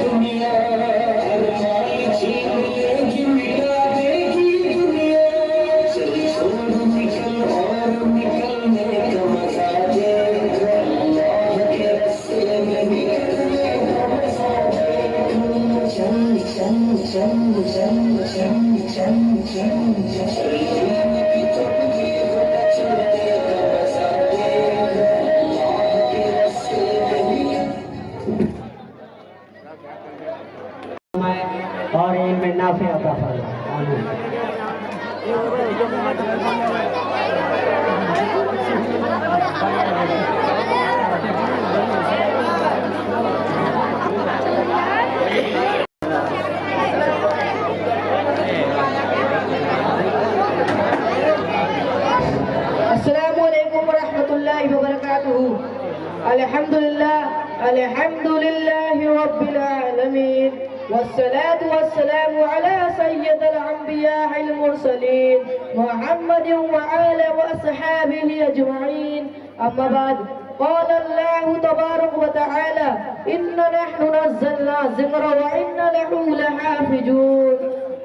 دنیا اور علم نافع عطا فرمائے. آمین. السلام علیکم ورحمۃ اللہ وبرکاتہ. الحمدللہ رب العالمین والصلاة والسلام على سید الانبیاء المرسلین محمد وعلى واصحابہ اجمعین. اما بعد قال اللہ تبارک وتعالی انا نحن نزلنا الذکر وانا له لحافظون.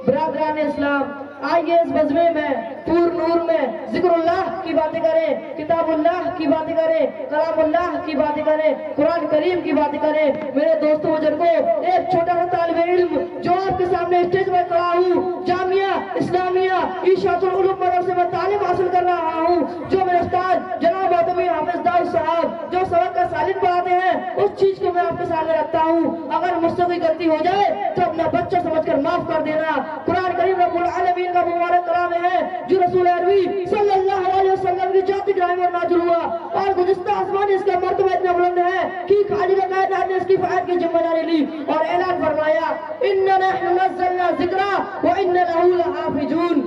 برادران اسلام، آئیے اس مجمع میں پور نور میں ذکر اللہ کی باتیں کریں، کتاب اللہ کی باتیں کریں، کلام اللہ کی باتیں کریں، قرآن کریم کی باتیں کریں. میرے دوستوں بزرگوں، ایک چھوٹا سا طالب علم جو آپ کے سامنے اسٹیج میں کھڑا ہوں، جامعہ اسلامیہ اشاعت العلوم مدرسے میں تعلیم حاصل کر رہا ہوں. جو میرے استاد جناب محترم حافظ داؤد صاحب جو سبق کا سالن پڑھاتے ہیں، اس چیز کو میں آپ کے سامنے رکھتا ہوں. اگر مجھ سے کوئی غلطی ہو جائے تو اپنا بچہ سمجھ کر معاف کر دینا. قرآن کریم رب العالمین کا مبارک کلام ہے جو رسول عربی صلی اللہ علیہ وسلم کی ذاتی گرامی میں نازل ہوا، اور گزشتہ آسمان اس کا مرتبہ اتنا بلند ہے کہ خالق کائنات نے اس کی فائد کی ذمہ داری لی اور اعلان فرمایا انا نحن نزلنا الذکر وانا له لحافظون.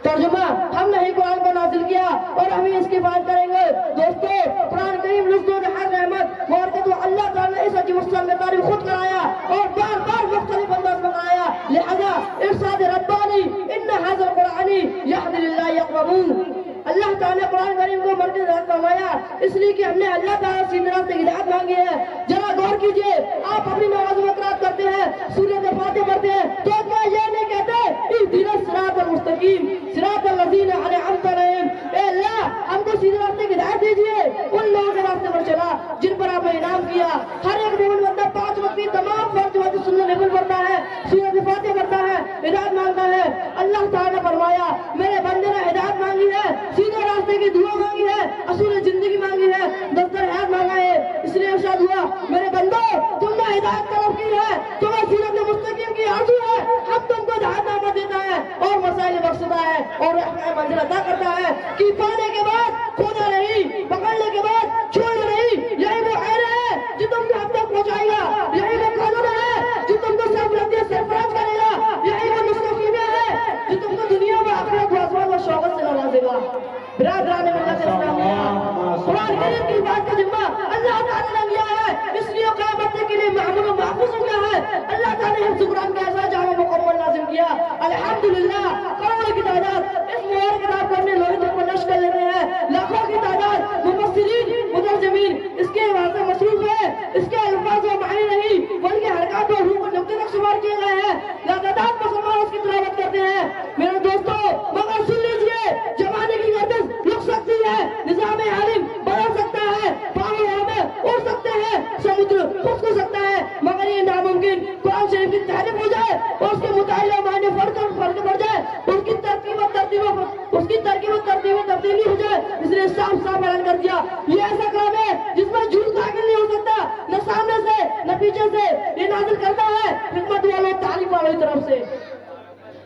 ترجمہ، ہم نے ہی قرآن کو نازل کیا اور ہم ہی اس کی حفاظت کریں گے. دوستو، قرآن کریم لفظ و ہر رحمت برکت و اللہ تعالیٰ نے اس عجیب الشان میں تعریف خود کرایا اور بار بار مختلف انداز میں کرایا. لہذا ارشاد ربانی ان ھذا القرآن یہدی للہ اقوم. اللہ تعالیٰ نے قرآن کریم کو مرکز فرمایا اس لیے کہ ہم نے اللہ تعالیٰ سے راست ہدایت مانگی ہے. ذرا غور کیجئے، آپ اپنی نماز میں قرات کرتے ہیں، سورۃ فاتحہ پڑھتے ہیں، تو کیا یہ نہیں کہتے اهدنا الصراط المستقیم صراط الذین انعمت علیہم، اے اللہ ہم کو سیدھے راستے کی ہدایت دیجئے، ان لوگوں کے راستے پر چلا جن پر آپ نے انعام کیا. ہر ایک مومن بندہ 5 وقت کی تمام فرض واجب سنت نفل پڑھتا ہے، سورۃ فاتحہ پڑھتا ہے، ہدایت مانگتا ہے. اللہ تعالیٰ نے فرمایا میرے بندے نے ہدایت مانگی ہے، سیدھے راستے کی دعا مانگی ہے، اصول زندگی مانگی ہے، دفتر حیات مانگا ہے. اس لیے ارشاد ہوا میرے بندو تم نے ہدایت طلب کی ہے، تمہیں سیرت مستقیم کی آرزو ہے، ہم تم کو ہدایت نامہ دیتا ہے اور مسائل بخشتا ہے اور رحمت منزل عطا کرتا ہے کہ پانے کے بعد کھونا نہیں، پکڑنے کے بعد چھوڑنا نہیں. یہی وہ خیر ہے جو تم کو حد تک پہنچائے گا، یہی وہ قانون ہے جو تم کو سرفراز کرے گا، یہی وہ نسخہ ہے جو تم کو دنیا میں آخرت و آسمان و شوقت سے نوازے گا. برادران ملت اسلامیہ، قرآن کریم کی بات کا ذمہ اللہ تعالیٰ نے لیا ہے، اس لیے قیامت کے لیے محمول و محفوظ ہو گیا ہے. اللہ تعالیٰ نے حفظ قرآن کا ایسا جامع مکمل لازم کیا. الحمدللہ کروڑوں کی تعداد اس مبارک کتاب کو اپنے لوہے پر نشر کر لیتے ہیں، لاکھوں کی تعداد مفسرین مترجمین اس کے واسطے مصروف ہے. اس کے الفاظ و معنی نہیں بلکہ حرکات و حروف نقطے تک شمار کیے گئے ہیں. لاتعداد مسلمان اس کی تلاوت کرتے ہیں. میرے دوستو مگر سن لیجئے، زمانے کی گردش رک سکتی ہے، نظام عالم بدل سکتا ہے، پانی میں اڑ سکتے ہیں، سمندر خشک ہو سکتا ہے، مگر یہ ناممکن قرآن شریف کی تحریف ہو جائے اور اس کے مطالعہ معنی فرق پڑ جائے، اس کی ترکیب و تبدیلی ہو جائے. اس نے صاف اعلان کر دیا یہ ایسا کلام ہے جس میں جھوٹ داخل نہیں ہو سکتا، نہ سامنے سے نہ پیچھے سے. یہ نازل کرتا ہے حکمت والوں تعلیم والوں کی طرف سے.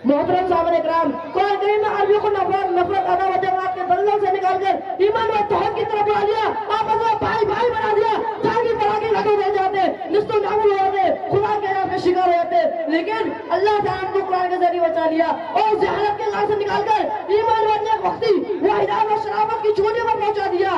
محترم صاحب اکرام، قرآن کریم میں عربیوں کو نفرت عداوت جماعت کے دلوں سے نکال کر ایمان و توحید کی طرف بلا دیا، آپس میں بھائی بھائی بنا دیا، تاکہ پڑھا لگے رہ جاتے، نست و نابود ہو جاتے، خدا کے نام کے شکار ہو جاتے. لیکن اللہ تعالیٰ کو قرآن کے ذریعے بچا لیا اور جہالت کے غار سے نکال کر ایمان والے وقتی وہ ہدایت و شرافت کی چوٹی پر پہنچا دیا.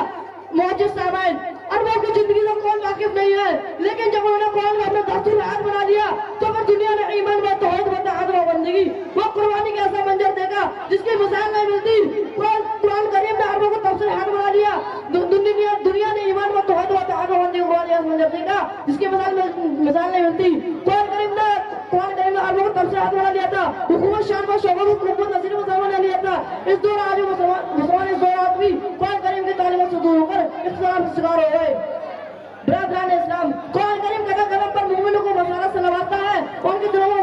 معجز سامعین، اربوں کی زندگی سے کون واقف نہیں ہے، لیکن جب انہوں نے قرآن کو اپنے دستور حیات بنا دیا تو پھر دنیا نے ایمان و توحید و اتحاد و بندگی وہ قربانی کا ایسا منظر دیکھا جس کی مثال نہیں ملتی. قرآن کریم نے اربوں کو تفسیر حیات بنا دیا. دنیا نے ایمان و توحید و اتحاد و بندگی قرآن کا منظر دیکھا جس کی مثال نہیں ملتی. قرآن کریم نے اربوں کو تفسیر حیات بنا دیا تھا. حکومت شان و شعبوں کو حکومت نظیر مسلمان نے لیا تھا. اس دور آج مسلمان اس دور آدمی قرآن کریم کی تعلیمات سے دور ہو کر اختلاف کا شکار ہو گئے. برادران اسلام، قرآن کریم قدم قدم پر مومنوں کو بشارت سے نوازتا ہے، ان کے دلوں میں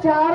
4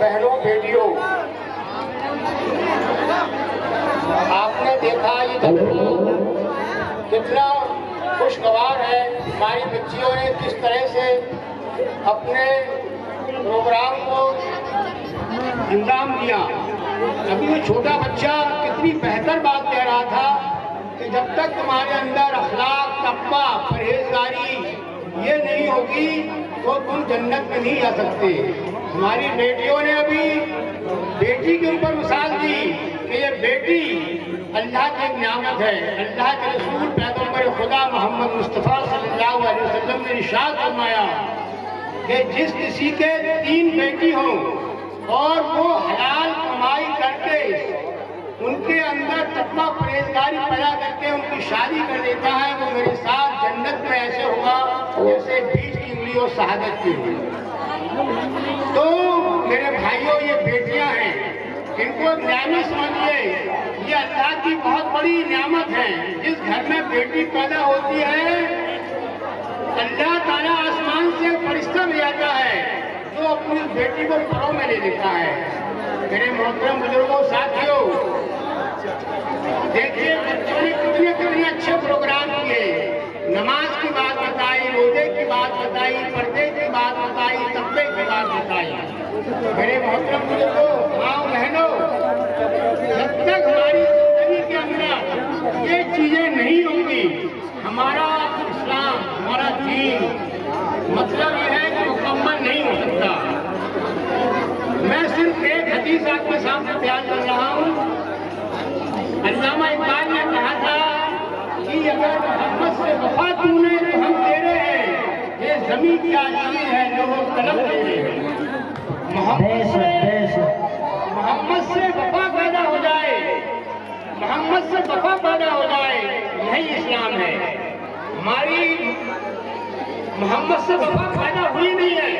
بہنوں بیٹیوں، آپ نے دیکھا یہ کتنا خوشگوار ہے، ہماری بچیوں نے کس طرح سے اپنے پروگرام کو انجام دیا۔ ابھی وہ چھوٹا بچہ کتنی بہتر بات کہہ رہا تھا کہ جب تک تمہارے اندر اخلاق، تقویٰ، پرہیزگاری یہ نہیں ہوگی تو تم جنت میں نہیں جا سکتے۔ ہماری بیٹیوں نے ابھی بیٹی کے اوپر مثال دی کہ یہ بیٹی اللہ کی ایک نعمت ہے۔ اللہ کے رسول پیغمبر خدا محمد مصطفیٰ صلی اللہ علیہ وسلم نے ارشاد فرمایا کہ جس کسی کے 3 بیٹی ہوں اور وہ حلال کمائی کر کے ان کے اندر تقویٰ پرہیزگاری پیدا کر کے ان کی شادی کر دیتا ہے، وہ میرے ساتھ جنت میں ایسے ہوگا جیسے بیچ کی انگلی اور شہادت کی ہوئی۔ تو میرے بھائیوں، یہ بیٹیاں ہیں، ان کو نعمت سمجھیے، یہ اللہ کی بہت بڑی نعمت ہے۔ جس گھر میں بیٹی پیدا ہوتی ہے، اللہ تعالیٰ آسمان سے فرشتہ بھیجتا ہے جو اپنی بیٹی کو پروں میں لے لیتا ہے۔ میرے محترم بزرگوں، ساتھیوں، دیکھیے بچوں نے کتنے اچھے پروگرام کیے، نماز کی بات بتائی، روزے کی بات بتائی، پردے کی بات بتائی، تقوی کی بات بتائی۔ میرے محترم بزرگوں، ماں بہنوں، جب تک ہماری زندگی کے اندر یہ چیزیں نہیں ہوں گی، ہمارا اسلام، ہمارا دین مطلب یہ ہے کہ مکمل نہیں ہو سکتا۔ میں صرف ایک حدیث آپ کے سامنے بیان کر رہا ہوں۔ علامہ اقبال نے کہا تھا کہ اگر محمد سے وفا تو نے تو ہم تیرے ہیں، یہ زمین کیا چیز ہے جو وہ قلم تیرے ہیں۔ محمد سے وفا پیدا ہو جائے، محمد سے وفا پیدا ہو جائے، یہی اسلام ہے۔ ہماری محمد سے وفا پیدا ہوئی نہیں ہے۔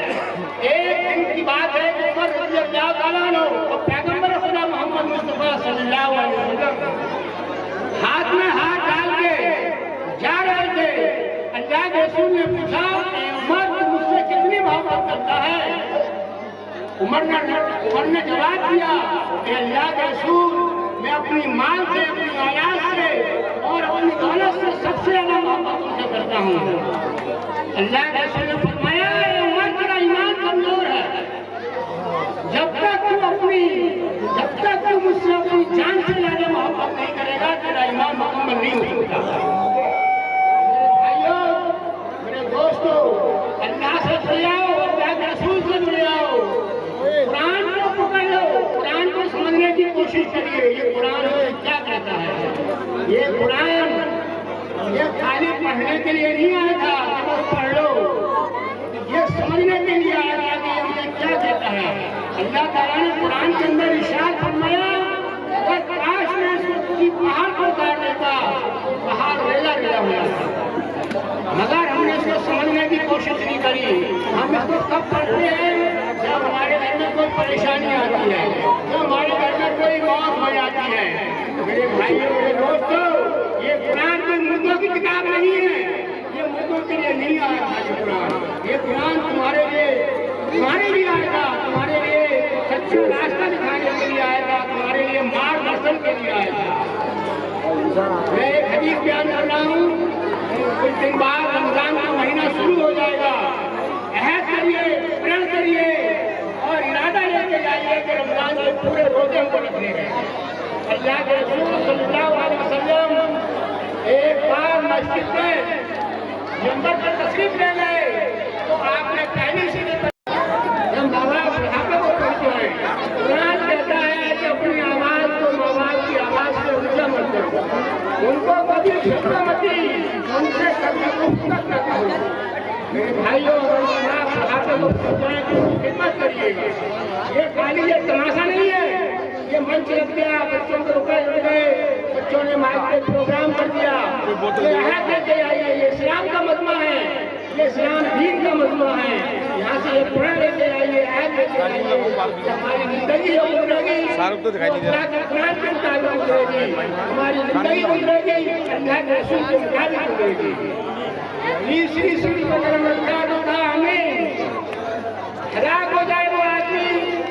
ایک دن کی بات ہے کہ عمر رضی اللہ تعالیٰ عنہ اور پیغمبر خدا محمد مصطفیٰ صلی اللہ علیہ وسلم ہاتھ میں ہاتھ ڈال کے جا رہے تھے۔ اللہ کے رسول نے پوچھا کہ عمر تو مجھ سے کتنی محبت کرتا ہے؟ عمر نے جواب دیا کہ اللہ کے رسول، میں اپنی مال سے، اپنی اولاد سے اور اپنی دولت سے سب سے زیادہ محبت ان سے کرتا ہوں۔ اللہ کے رسول نے فرمایا اے عمر، تیرا ایمان کمزور ہے، جب تک تو مجھ سے اپنی جان سے زیادہ محبت نہیں کرے گا تیرا ایمان مکمل نہیں ہو سکتا۔ میرے بھائیوں، میرے دوستوں، اللہ سے جڑ جاؤ، اللہ کے رسول سے جڑ جاؤ، قرآن کو پکڑ لو، قرآن کو سمجھنے کی کوشش کریے۔ یہ قرآن کیا کہتا ہے؟ یہ قرآن یہ خالی پڑھنے کے لیے نہیں آیا تھا کہ بس پڑھ لو، یہ سمجھنے کے لیے آیا تھا کہ ہمیں کیا کہتا ہے۔ اللہ تعالیٰ نے قرآن کے اندر ارشاد فرمایا اگر کاش میں اس کی پہاڑ کو اتار دیتا، پہاڑ ریلا ریلا ہو جاتا، مگر ہم نے اس کو سمجھنے کی کوشش نہیں کری۔ ہم اس کو کب پڑھتے ہیں جب ہمارے گھر میں کوئی پریشانی آتی ہے، جب ہمارے گھر میں کوئی موت ہو جاتی ہے۔ میرے بھائیوں، میرے دوستوں، یہ قرآن کوئی مردوں کی کتاب نہیں ہے، یہ مردوں کے لیے نہیں آیا تھا۔ یہ قرآن تمہارے لیے آئے گا، تمہارے لیے سچا راستہ دکھانے کے لیے آئے گا، تمہارے لیے مارگدرشن کے لیے آئے گا۔ میں ایک حدیث بیان کر رہا ہوں، کچھ دن بعد رمضان کا مہینہ شروع ہو جائے گا۔ عہد کریے، پرن کریے اور ارادہ لے کے جائیے کہ رمضان کے پورے روزے کو رکھنے ہیں۔ اللہ کے رسول صلی اللہ علیہ وسلم ایک بار مسجد میں منبر پر تشریف لے گئے تو آپ نے پہلی سی جب صحابہ کو پہنچے ہیں، قرآن کہتا ہے کہ اپنی آواز کو ماں باپ کی آواز سے اونچا مت کرو، ان کو کبھی فکر مت دی، ان سے کبھی گفتگو نہ کرو۔ میرے بھائیوں، صحابہ کو پہنچائیں تو خدمت کریے گا۔ یہ خالی یہ تماشا نہیں ہے، یہ منچ لگ گیا، بچوں کو روکے لگ گئے، بچوں نے مائک پہ پروگرام کر دیا، یہ عہد لے کے آئیے، یہ اسلام کا مجمع ہے، یہ اسلام دین کا مجمع ہے۔ یہاں سے یہ قرآن لے کے آئیے، عہد لے کے آئیے، ہماری زندگی جو گزرے گی اللہ کے قرآن کے مطابق گزرے گی، ہماری زندگی گزرے گی اللہ کے رسول کے مطابق گزرے گی۔ تیسری سیڑھی کو اگر مدد ہوتا ہمیں ہلاک ہو جائے وہ آدمی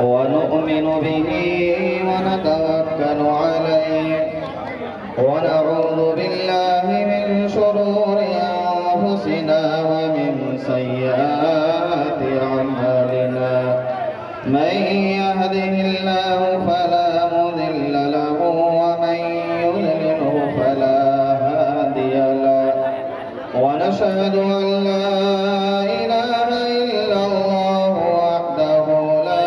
ونؤمن به ونتوكل عليه ونعوذ بالله من شرور أنفسنا ومن سيئات أعمالنا. من يهده الله فلا مضل له ومن يضلله فلا هادي له. ونشهد أن لا إله إلا الله وحده لا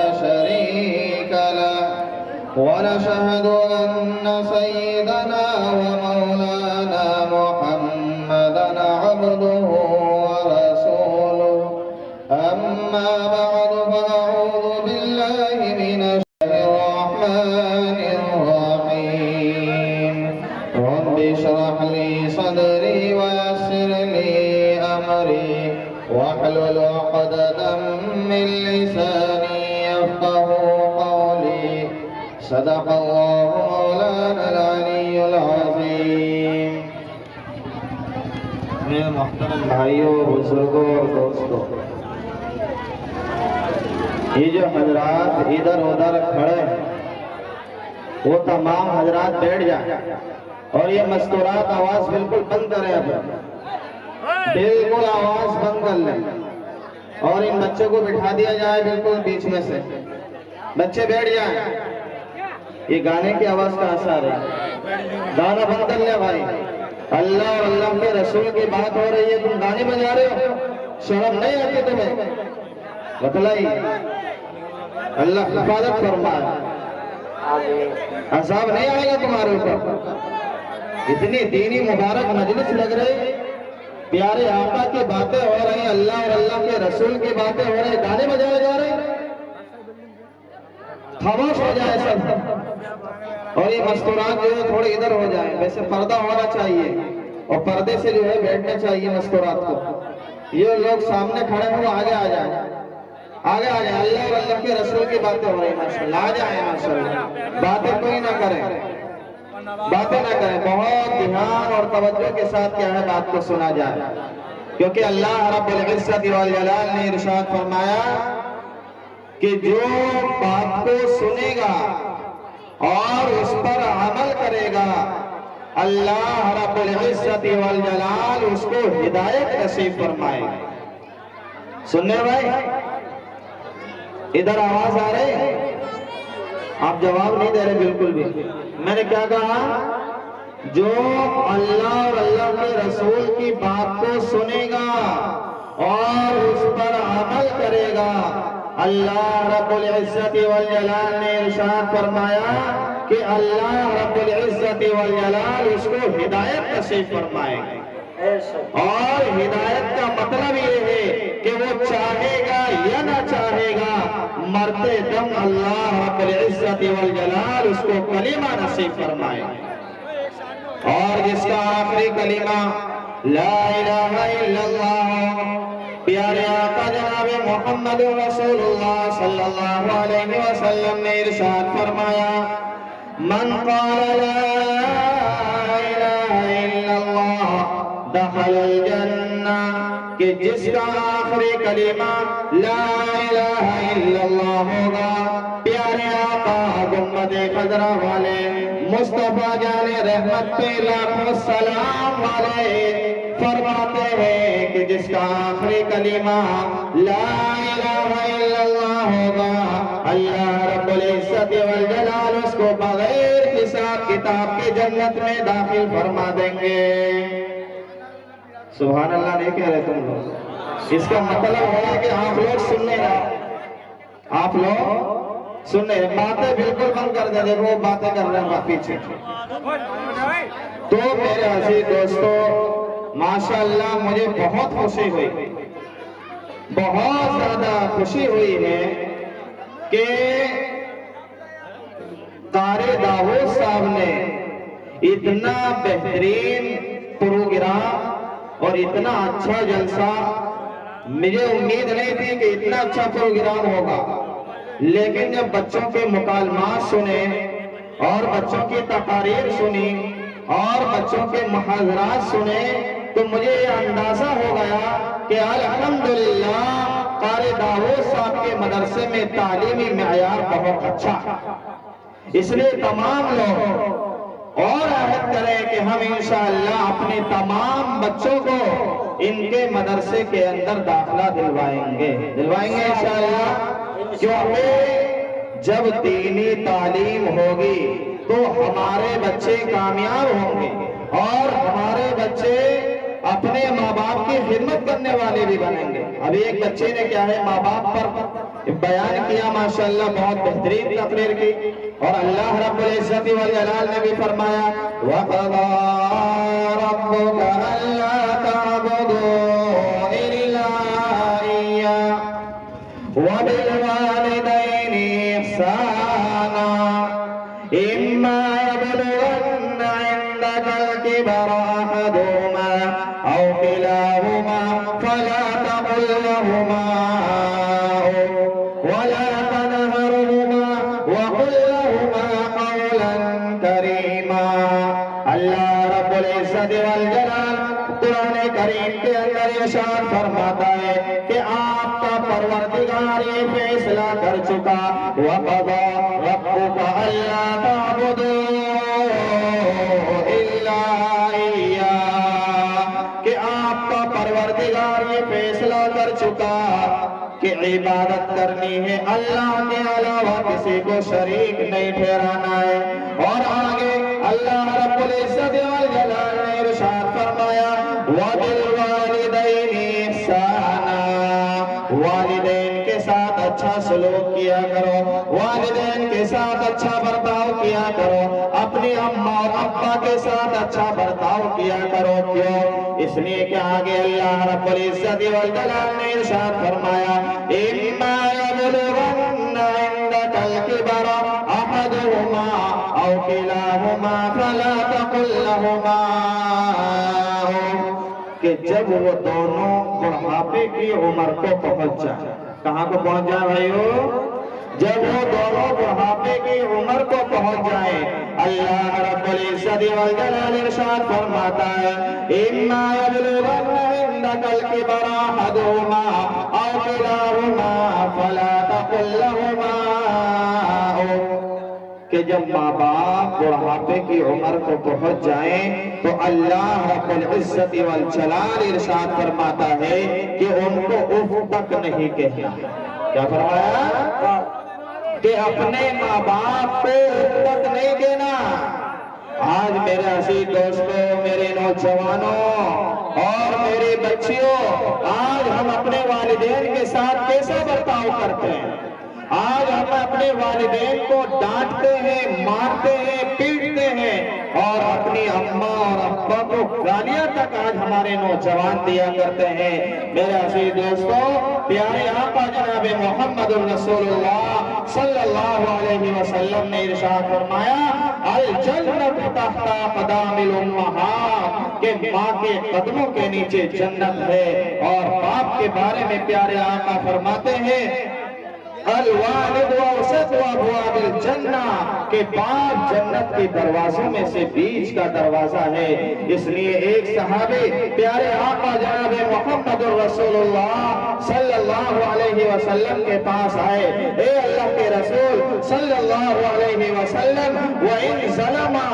ونشهد أن سيدنا ومولانا محمدا عبده ورسوله. أما بعد فأعوذ بالله من الرحمن الرحيم. رب اشرح لي صدري ويسر لي أمري واحلل عقدة من لساني يفقه قولي. صدق الله مولانا العلي العظيم. میرے محترم بھائیوں، بزرگوں اور دوستوں، یہ جو حضرات ادھر ادھر کھڑے ہیں وہ تمام حضرات بیٹھ جائیں اور یہ مستورات آواز بالکل بند کریں، بالکل آواز بند کر لیں اور ان بچوں کو بٹھا دیا جائے بالکل بیچ میں سے. بچے بیٹھ جائیں. یہ گانے کی آواز کا اثر ہے. گانا بند کر لیں بھائی. اللہ اور اللہ کے رسول کی بات ہو رہی ہے، تم گانے بجا رہے ہو، شرم نہیں آتی تمہیں؟ بتلائیے. اللہ حفاظت فرمائے، عذاب نہیں آئے گا تمہارے اوپر. اتنی دینی مبارک مجلس لگ رہی، پیارے آقا کی باتیں ہو رہی، اللہ اور اللہ کے رسول کی باتیں ہو رہی، گانے بجائے جا رہے. خاموش ہو جائے سب اور یہ مستورات جو ہے تھوڑے ادھر ہو جائیں. ویسے پردہ ہونا چاہیے اور پردے سے جو ہے بیٹھنا چاہیے مستورات کو. یہ لوگ سامنے کھڑے ہوں آگے آ جائیں، آگے آ جائیں. اللہ اور اللہ کے رسول کی باتیں ہو رہی ماشاءاللہ. آ جائیں ماشاءاللہ. باتیں کوئی نہ کریں، باتیں نہ کریں. بہت دھیان اور توجہ کے ساتھ کیا ہے بات کو سنا جائے، کیونکہ اللہ رب العزت والجلال نے ارشاد فرمایا کہ جو بات کو سنے گا اور اس پر عمل کرے گا اللہ رب العزت والجلال اس کو ہدایت نصیب فرمائے گا. سننے بھائی ادھر آواز آ رہی ہے؟ آپ جواب نہیں دے رہے بالکل بھی. میں نے کیا کہا؟ جو اللہ اور اللہ کے رسول کی بات کو سنے گا اور اس پر عمل کرے گا اللہ رب العزت والجلال نے ارشاد فرمایا کہ اللہ رب العزت والجلال اس کو ہدایت نصیب فرمائے گا. اور ہدایت کا مطلب یہ ہے کہ وہ چاہے گا یا نہ چاہے گا مرتے دم اللہ رب العزت والجلال اس کو کلمہ نصیب فرمائے گا. اور جس کا آخری کلمہ لا الہ الا اللہ، پیارے آقا جناب محمد رسول اللہ صلی اللہ علیہ وسلم نے ارشاد فرمایا من قال لا الہ الا اللہ دخل الجنہ، کہ جس کا آخری کلمہ لا الہ الا اللہ ہوگا. پیارے آقا گنبد خضرا والے مصطفیٰ جان رحمت پہ لاکھوں سلام والے فرماتے ہیں کہ جس کا آخری کلمہ لا الہ الا اللہ ہوگا اللہ رب العزت والجلال اس کو بغیر حساب کتاب کے جنت میں داخل فرما دیں گے. سبحان اللہ نہیں کہہ رہے تم لوگ؟ اس کا مطلب ہے کہ آپ لوگ سننے رہے، آپ لوگ سننے. باتیں بالکل بند کر دیں، دیکھو باتیں کر رہے ہیں پیچھے. تو میرے عزیز دوستو ماشاءاللہ مجھے بہت خوشی ہوئی، بہت زیادہ خوشی ہوئی ہے کہ قاری داؤد صاحب نے اتنا بہترین پروگرام اور اتنا اچھا جلسہ، مجھے امید نہیں تھی کہ اتنا اچھا پروگرام ہوگا، لیکن جب بچوں کے مکالمات سنے اور بچوں کی تقاریر سنی اور بچوں کے محاضرات سنے تو مجھے یہ اندازہ ہو گیا کہ الحمدللہ قاری داؤد صاحب کے مدرسے میں تعلیمی معیار بہت اچھا ہے. اس لیے تمام لوگ اور عہد کریں کہ ہم انشاءاللہ اپنے تمام بچوں کو ان کے مدرسے کے اندر داخلہ دلوائیں گے انشاءاللہ. کیونکہ جب دینی تعلیم ہوگی تو ہمارے بچے کامیاب ہوں گے اور ہمارے بچے اپنے ماں باپ کی خدمت کرنے والے بھی بنیں گے. ابھی ایک بچے نے کیا ہے ماں باپ پر بیان کیا ماشاءاللہ بہت بہترین تقریر کی. اور اللہ رب العزت والجلال نے بھی فرمایا وَقَضَى رَبُّكَ أَلَّا تَعْبُدُوا إِلَّا إِيَّاهُ وَبِالْوَالِدَيْنِ إِحْسَانًا إِمَّا يَبْلُغَنَّ عِندَكَ الْكِبَرَ أَحَدُهُمَا أَوْ كِلَاهُمَا فَلَا تَقُل لَّهُمَا ولا تنهرهما وقل لهما قولا كريما. اللہ رب العزت والجلال قرآن کریم کے اندر ارشاد فرماتا ہے کہ آپ کا پروردگار یہ فیصلہ کر چکا وَقَضَى رَبُّكَ أَلَّا تَعْبُدُوا إِلَّا إِيَّاهُ کہ آپ کا پروردگار یہ فیصلہ کر چکا کہ عبادت کرنی ہے اللہ کے علاوہ کسی کو شریک نہیں ٹھہرانا ہے. اور آگے اللہ رب العزت والجلال نے ارشاد فرمایا وَبِالْوَالِدَيْنِ إِحْسَانًا والدین کے ساتھ اچھا سلوک کیا کرو, والدین کے ساتھ اچھا برتاؤ کیا کرو, اپنی اماں اور ابا کے ساتھ اچھا برتاؤ کیا کرو. کیوں؟ اس لیے کہ آگے اللہ رب العزت والجلال نے ارشاد فرمایا إِمَّا يَبْلُغَنَّ عِندَكَ الْكِبَرَ أَحَدُهُمَا أَوْ كِلَاهُمَا فَلَا تَقُل لَّهُمَا کہ جب وہ دونوں بڑھاپے کی عمر کو پہنچ جائے. کہاں کو پہنچ جائے بھائیو؟ جب وہ دونوں بڑھاپے کی عمر کو پہنچ جائے اللہ رب العزت والجلال ارشاد فرماتا ہے إِمَّا يَبْلُغَنَّ عِندَكَ الْكِبَرَ أَحَدُهُمَا أَوْ كِلَاهُمَا فَلَا تَقُل لَّهُمَا کہ جب ماں باپ بڑھاپے کی عمر کو پہنچ جائیں تو اللہ رب العزت والجلال ارشاد فرماتا ہے کہ ان کو اف تک نہیں کہنا. کیا فرمایا؟ کہ اپنے ماں باپ کو اف تک نہیں کہنا. آج میرے عزیز دوستوں, میرے نوجوانوں اور میرے بچیوں, آج ہم اپنے والدین کے ساتھ کیسا برتاؤ کرتے ہیں؟ آج ہم اپنے والدین کو ڈانٹتے ہیں, مارتے ہیں, پیٹتے ہیں اور اپنی اماں اور ابا کو گالیاں تک آج ہمارے نوجوان دیا کرتے ہیں. میرے عزیز دوستوں, پیارے آقا جناب محمد الرسول اللہ صلی اللہ علیہ وسلم نے ارشاد فرمایا الجنت تحت اقدام الامہات کہ ماں کے قدموں کے نیچے جنت ہے. اور باپ کے بارے میں پیارے آقا فرماتے ہیں الوالد اوسط ابواب الجنہ کہ باپ جنت کے دروازوں میں سے بیچ کا دروازہ ہے. اس لیے ایک صحابی پیارے آقا جناب محمد الرسول اللہ صلی اللہ علیہ وسلم کے پاس آئے, اے اللہ کے رسول صلی اللہ علیہ وسلم وَإِن ظَلَمَا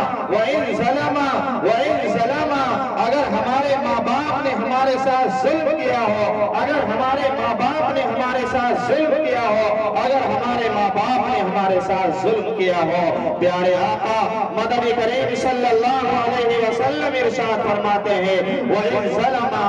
اگر ہمارے ماں باپ نے ہمارے ساتھ ظلم کیا ہو, اگر ہمارے ماں باپ نے ہمارے ساتھ ظلم کیا ہو, اگر ہمارے ماں باپ نے ہمارے ساتھ ظلم کیا ہو, پیارے آقا مدنی کریم صلی اللہ علیہ وسلم ارشاد فرماتے ہیں وَإِن ظَلَمَا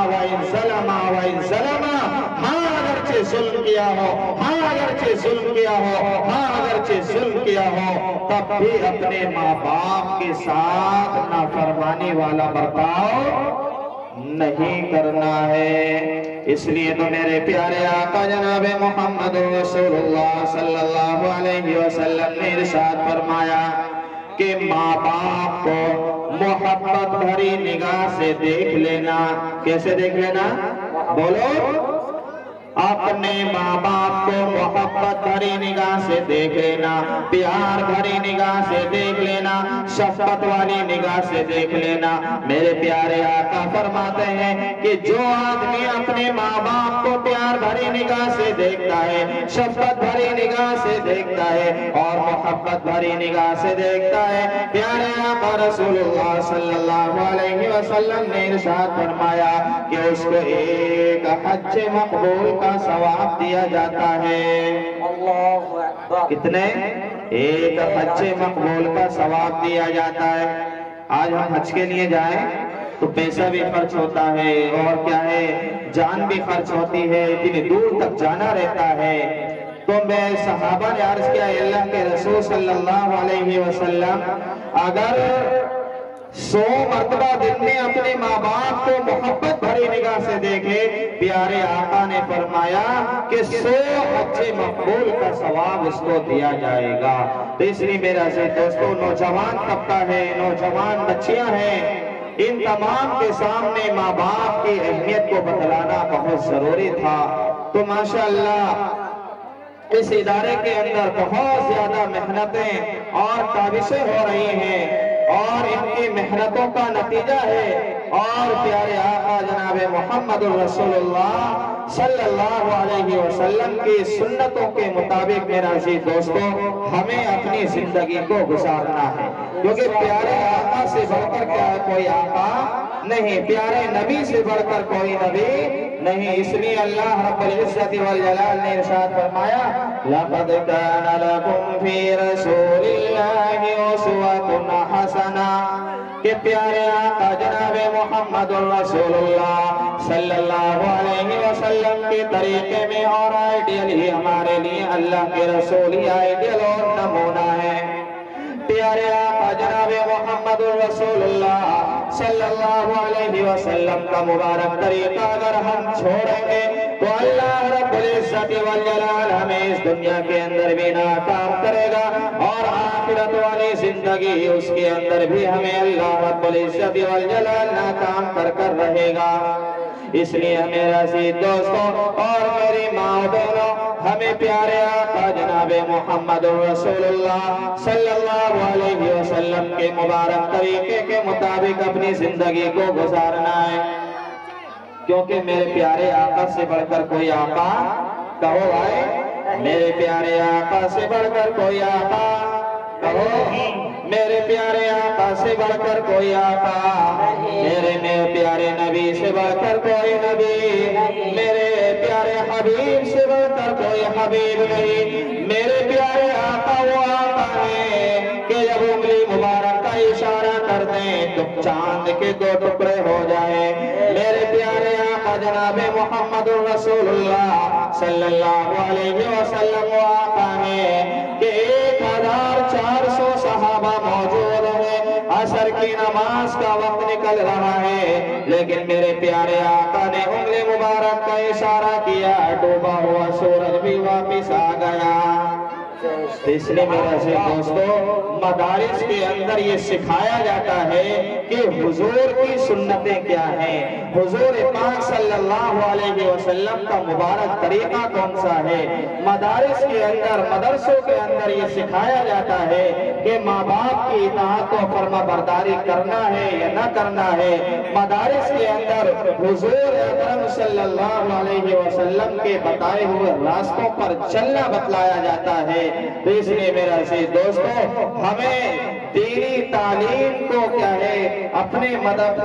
ہاں اگرچہ ظلم کیا ہو, ہاں اگرچہ ظلم کیا ہو, ہاں اگرچہ ظلم کیا ہو, تب بھی اپنے ماں باپ کے ساتھ نافرمانی والا برتاؤ نہیں کرنا ہے. اس لیے تو میرے پیارے آقا جناب محمد رسول اللہ صلی اللہ علیہ وسلم نے ارشاد فرمایا کہ ماں باپ کو محبت بھری نگاہ سے دیکھ لینا. کیسے دیکھ لینا؟ بولو. اپنے ماں باپ کو محبت بھری نگاہ سے دیکھ لینا, پیار بھری نگاہ سے دیکھ لینا, شفقت والی نگاہ سے دیکھ لینا. میرے پیارے آقا فرماتے ہیں کہ جو آدمی اپنے ماں باپ کو پیار بھری نگاہ سے دیکھتا ہے, شفقت بھری نگاہ سے دیکھتا ہے اور محبت بھری نگاہ سے دیکھتا ہے, پیارے آقا رسول اللہ صلی اللہ علیہ وسلم نے ارشاد فرمایا کہ اس کو ایک حج مقبول کا ثواب دیا جاتا ہے. اللہ اکبر. کتنے؟ ایک حج مقبول کا ثواب دیا جاتا ہے. آج ہم حج کے لیے جائیں تو پیسہ بھی خرچ ہوتا ہے اور کیا ہے, جان بھی خرچ ہوتی ہے, اتنی دور تک جانا رہتا ہے. تو میں صحابہ نے عرض کیا اللہ کے رسول صلی اللہ علیہ وسلم اگر 100 مرتبہ دن میں اپنے ماں باپ کو محبت بھری نگاہ سے دیکھے، پیارے آقا نے فرمایا کہ 100 حج مقبول کا ثواب اس کو دیا جائے گا۔ تو اس لیے میرا سے دوستو نوجوان طبقہ ہے، نوجوان بچیاں ہیں، ان تمام کے سامنے ماں باپ کی اہمیت کو بتلانا بہت ضروری تھا۔ تو ماشاءاللہ اس ادارے کے اندر بہت زیادہ محنتیں اور کاوشیں ہو رہی ہیں، اور ان کی محنتوں کا نتیجہ ہے، اور پیارے آقا جناب محمد الرسول اللہ صلی اللہ علیہ وسلم کی سنتوں کے مطابق میرا عزیز دوستو ہمیں اپنی زندگی کو گزارنا ہے، کیونکہ پیارے آقا سے بڑھ کر کیا ہے کوئی آقا نہیں، پیارے نبی سے بڑھ کر کوئی نبی نہیں۔ اس لیے اللہ رب العزت والجلال نے ارشاد فرمایا لَقَدْ كَانَ لَكُمْ فِي رَسُولِ اللَّهِ أُسْوَةٌ حَسَنَةٌ کہ پیارے آقا جناب محمد الرسول اللہ صلی اللہ علیہ وسلم کے طریقے میں اور آئیڈیل ہی ہمارے لیے اللہ کے رسول ہی آئیڈیل اور نمونہ ہے۔ پیارے آقا جناب محمد الرسول اللہ صلی اللہ علیہ وسلم کا مبارک طریقہ اگر ہم چھوڑیں گے تو اللہ رب العزت والجلال ہمیں اس دنیا کے اندر بھی ناکام کرے گا، اور آخرت والی زندگی اس کے اندر بھی ہمیں اللہ رب العزت والجلال ناکام کر رہے گا۔ اس لیے میرا عزیز دوستوں اور میری ماں بہنوں، ہمیں پیارے آقا جناب محمد رسول اللہ صلی اللہ علیہ وسلم کے مبارک طریقے کے مطابق اپنی زندگی کو گزارنا ہے، کیونکہ میرے پیارے آقا سے بڑھ کر کوئی آقا کہو آئے، میرے پیارے آقا سے بڑھ کر کوئی آقا کہو، میرے پیارے آقا سے بڑھ کر کوئی آقا، میرے پیارے نبی سے بڑھ کر کوئی نبی، میرے پیارے حبیب سے بڑھ کر کوئی حبیب نہیں۔ میرے پیارے آقا وہ آقا ہے کہ جب انگلی مبارک کا اشارہ کر دیں تو چاند کے 2 ٹکڑے ہو جائیں۔ میرے پیارے آقا جناب محمد الرسول اللہ صلی اللہ علیہ وسلم وہ آقا ہے کہ 1400 صحابہ موجود ہیں، عصر کی نماز کا وقت نکل رہا ہے، لیکن میرے پیارے آقا نے انگلی مبارک کا اشارہ کیا، ڈوبا ہوا سورج بھی واپس آ گیا۔ اس لیے میرے سے دوستو مدارس کے اندر یہ سکھایا جاتا ہے کہ حضور کی سنتیں کیا ہیں، حضور پاک صلی اللہ علیہ وسلم کا مبارک طریقہ کون سا ہے۔ مدارس کے اندر، مدرسوں کے اندر یہ سکھایا جاتا ہے کہ ماں باپ کی اطاعت و فرما برداری کرنا ہے یا نہ کرنا ہے۔ مدارس کے اندر حضور اکرم صلی اللہ علیہ وسلم کے بتائے ہوئے راستوں پر چلنا بتلایا جاتا ہے۔ تو اس لیے میرا عزیز دوستو ہمیں دینی تعلیم کو کیا ہے اپنے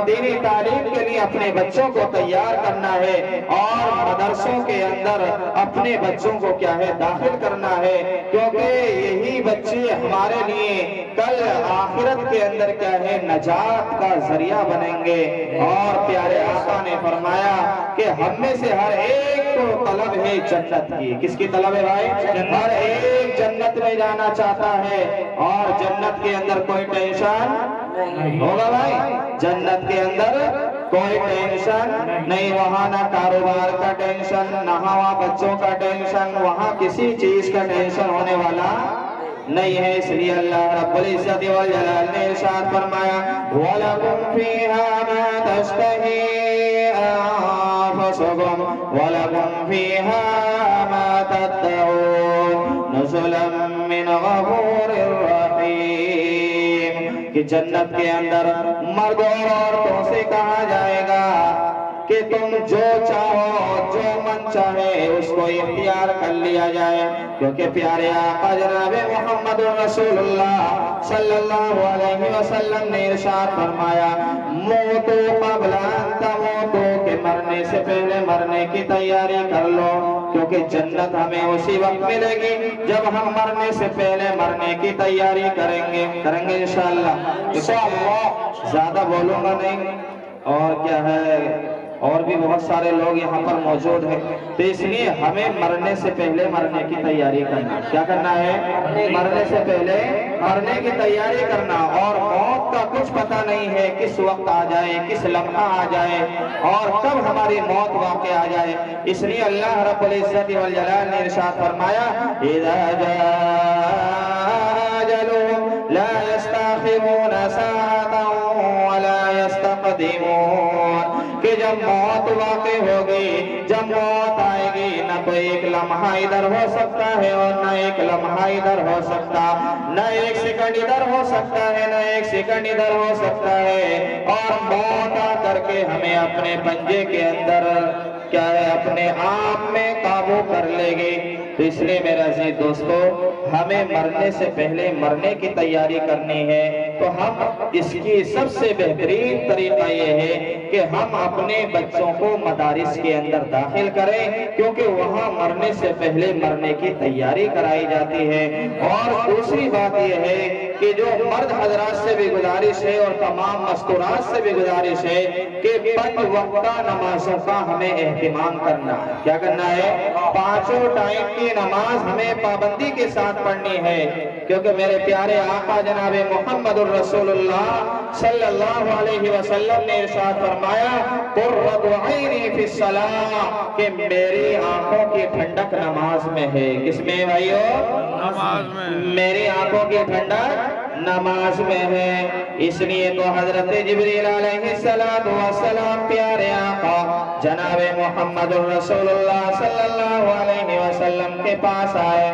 دینی تعلیم کے لیے اپنے بچوں کو تیار کرنا ہے، اور مدرسوں کے اندر اپنے بچوں کو کیا ہے داخل کرنا ہے، کیونکہ یہی بچے ہمارے لیے کل آخرت کے اندر کیا ہے نجات کا ذریعہ بنیں گے۔ اور پیارے آقا نے فرمایا کہ ہم میں سے ہر ایک کو طلب ہے جنت کی۔ کس کی طلب ہے بھائی؟ ہر ایک جنت میں جانا چاہتا ہے، اور جنت کے اندر کوئی ٹینشن ہوگا بھائی، جنت کے اندر کوئی ٹینشن نہیں، وہاں نہ کاروبار کا ٹینشن، نہ وہاں بچوں کا ٹینشن، وہاں کسی چیز کا ٹینشن ہونے والا نہیں ہے۔ اس لیے اللہ رب العزت والجلال نے ارشاد فرمایا وَلَكُمْ فِيهَا مَا تَشْتَهِي أَنفُسُكُمْ وَلَكُمْ فِيهَا مَا تَدَّعُونَ نُزُلًا مِّنْ غَفُورٍ رَّحِيمٍ کہ جنت کے اندر مرد اور عورتوں سے کہا جائے گا کہ تم جو چاہو، جو من چاہے اس کو اختیار کر لیا جائے، کیونکہ پیارے آقا جناب محمد رسول اللہ صلی اللہ علیہ وسلم نے ارشاد فرمایا موتو قبل ان تموتو کہ مرنے سے پہلے مرنے کی تیاری کر لو، کیونکہ جنت ہمیں اسی وقت ملے گی جب ہم مرنے سے پہلے مرنے کی تیاری کریں گے انشاءاللہ۔ زیادہ بولوں گا نہیں، اور کیا ہے اور بھی بہت سارے لوگ یہاں پر موجود ہیں، تو اس لیے ہمیں مرنے سے پہلے مرنے کی تیاری کرنا. کیا کرنا ہے؟ مرنے سے پہلے مرنے کی تیاری کرنا. اور موت کا کچھ پتہ نہیں ہے کس وقت آ جائے، کس لمحہ آ جائے اور کب ہماری موت واقع آ جائے. اس لیے اللہ رب العزت والجلال نے ارشاد فرمایا اذا جاء اجلهم لا يستأخرون ساعة ولا يستقدمون، کہ جب موت واقع ہوگی، جب موت آئے گی، نہ تو ایک لمحہ ادھر ہو سکتا ہے اور نہ ایک لمحہ ادھر ہو سکتا، نہ ایک سیکنڈ ادھر ہو سکتا ہے، نہ ایک سیکنڈ ادھر ہو سکتا ہے. اور موت آ کر کے ہمیں اپنے پنجے کے اندر کیا ہے، اپنے آپ میں قابو کر لے گی. تو اس لیے میرے عزیز دوستو، ہمیں مرنے سے پہلے مرنے کی تیاری کرنی ہے. تو ہم اس کی سب سے بہترین طریقہ یہ ہے کہ ہم اپنے بچوں کو مدارس کے اندر داخل کریں، کیونکہ وہاں مرنے سے پہلے مرنے کی تیاری کرائی جاتی ہے. اور دوسری بات یہ ہے کہ جو مرد حضرات سے بھی گزارش ہے اور تمام مستورات سے بھی گزارش ہے کہ 5 وقتہ نمازوں کا ہمیں اہتمام کرنا ہے. کیا کرنا ہے؟ 5 ٹائم کی نماز ہمیں پابندی کے ساتھ پڑھنی ہے، کیونکہ میرے پیارے آقا جناب محمد الرسول اللہ صلی اللہ علیہ وسلم نے ارشاد فرمایا قرۃ عینی فی الصلاۃ، کہ میری آنکھوں کی ٹھنڈک نماز میں ہے. کس میں بھائیو؟ نماز میں. میری آنکھوں کی ٹھنڈک نماز میں ہے. اس لیے تو حضرت جبریل علیہ السلام پیارے آقا جناب محمد الرسول اللہ صلی اللہ علیہ وسلم کے پاس آئے.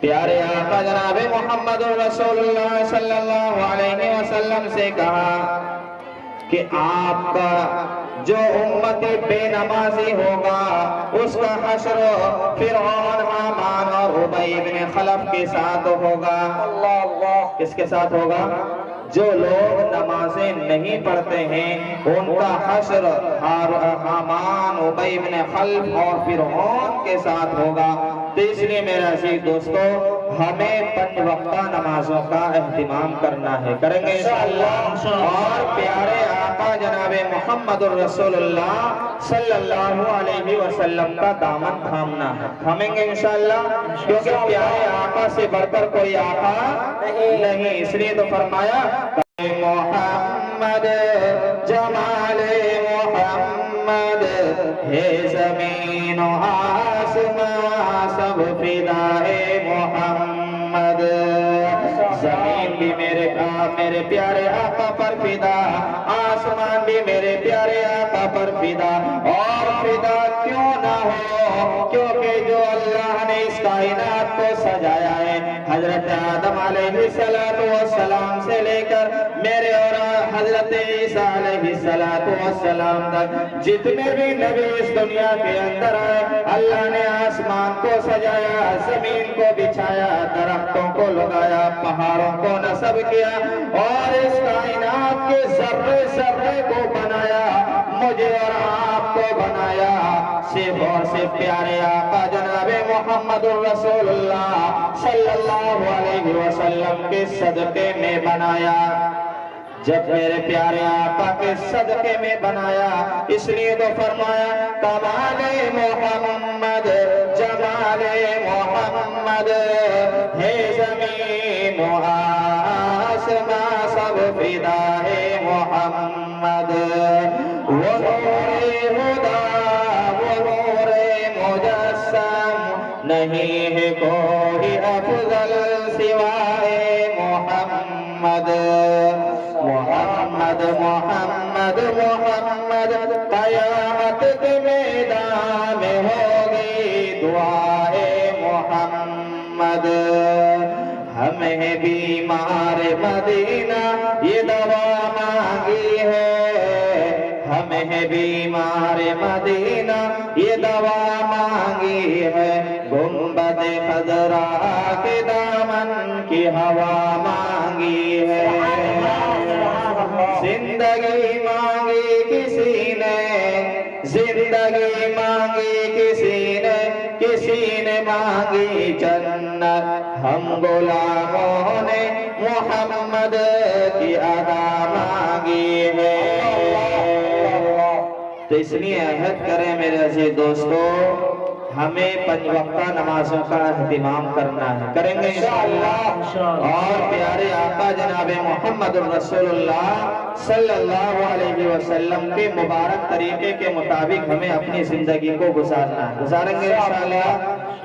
پیارے آقا جناب محمد الرسول اللہ صلی اللہ علیہ وسلم سے کہا کہ آپ کا جو امت بے نمازی ہوگا اس کا حشر فرعون، حامان اور ابی بن خلف کے ساتھ ہوگا. کس کے ساتھ ہوگا؟ جو لوگ نمازیں نہیں پڑھتے ہیں ان کا حشر حامان، ابی بن خلف اور فرعون کے ساتھ ہوگا. تو اس لیے میرے عزیز دوستو، ہمیں 5 وقتہ نمازوں کا اہتمام کرنا ہے. کریں گے انشاءاللہ. اور پیارے آقا جناب محمد الرسول اللہ صلی اللہ علیہ وسلم کا دامن تھامنا ہے. تھامیں گے انشاءاللہ، کیونکہ پیارے آقا سے بڑھ کر کوئی آقا نہیں. اس لیے تو فرمایا محمد جمال محمد ہے زمین و آسمان سب فدائے محمد. زمین بھی میرے پیارے آقا پر فدا، آسمان بھی میرے پیارے آقا پر فدا. اور فدا کیوں نہ ہو، کیونکہ جو اللہ نے اس کائنات کو سجایا ہے، حضرت آدم علیہ السلام سے لے کر میرے اور حضرت عیسیٰ علیہ السلام تک جتنے بھی نبی اس دنیا کے اندر آئے، اللہ نے آسمان کو سجایا، زمین کو بچھایا، درختوں کو لگایا، پہاڑوں کو نصب کیا اور اس کائنات کے ذرے ذرے کو بنایا، مجھے اور آپ کو بنایا صرف اور صرف پیارے آقا جناب محمد الرسول اللہ صلی اللہ علیہ وسلم کے صدقے میں بنایا. جب میرے پیارے آقا کے صدقے میں بنایا، اس لیے تو فرمایا کمال محمد جمال محمد ہے زمین و آسمان سب فدا ہے محمد. وہ نور خدا وہ نور مجسم نہیں ہے کوئی افضل سوائے محمد. محمد محمد محمد قیامت کے میدان میں ہوگی دعائے محمد. ہمیں بیمار مدینہ یہ دوا مانگی ہے، ہمیں بیمار مدینہ یہ دوا مانگی ہے. گنبد خضرا کے دامن کی ہوا مانگی ہے. زندگی مانگی کسی نے، زندگی مانگی کسی نے مانگی جنت. ہم غلاموں نے محمد کی ادا مانگی ہے. تو اس لیے عہد کریں میرے عزیز دوستو، ہمیں 5 وقتہ نمازوں کا اہتمام کرنا ہے، کریں گے انشاءاللہ۔ اور پیارے آقا جناب محمد الرسول اللہ صلی اللہ علیہ وسلم کے مبارک طریقے کے مطابق ہمیں اپنی زندگی کو گزارنا ہے، گزاریں گے انشاءاللہ۔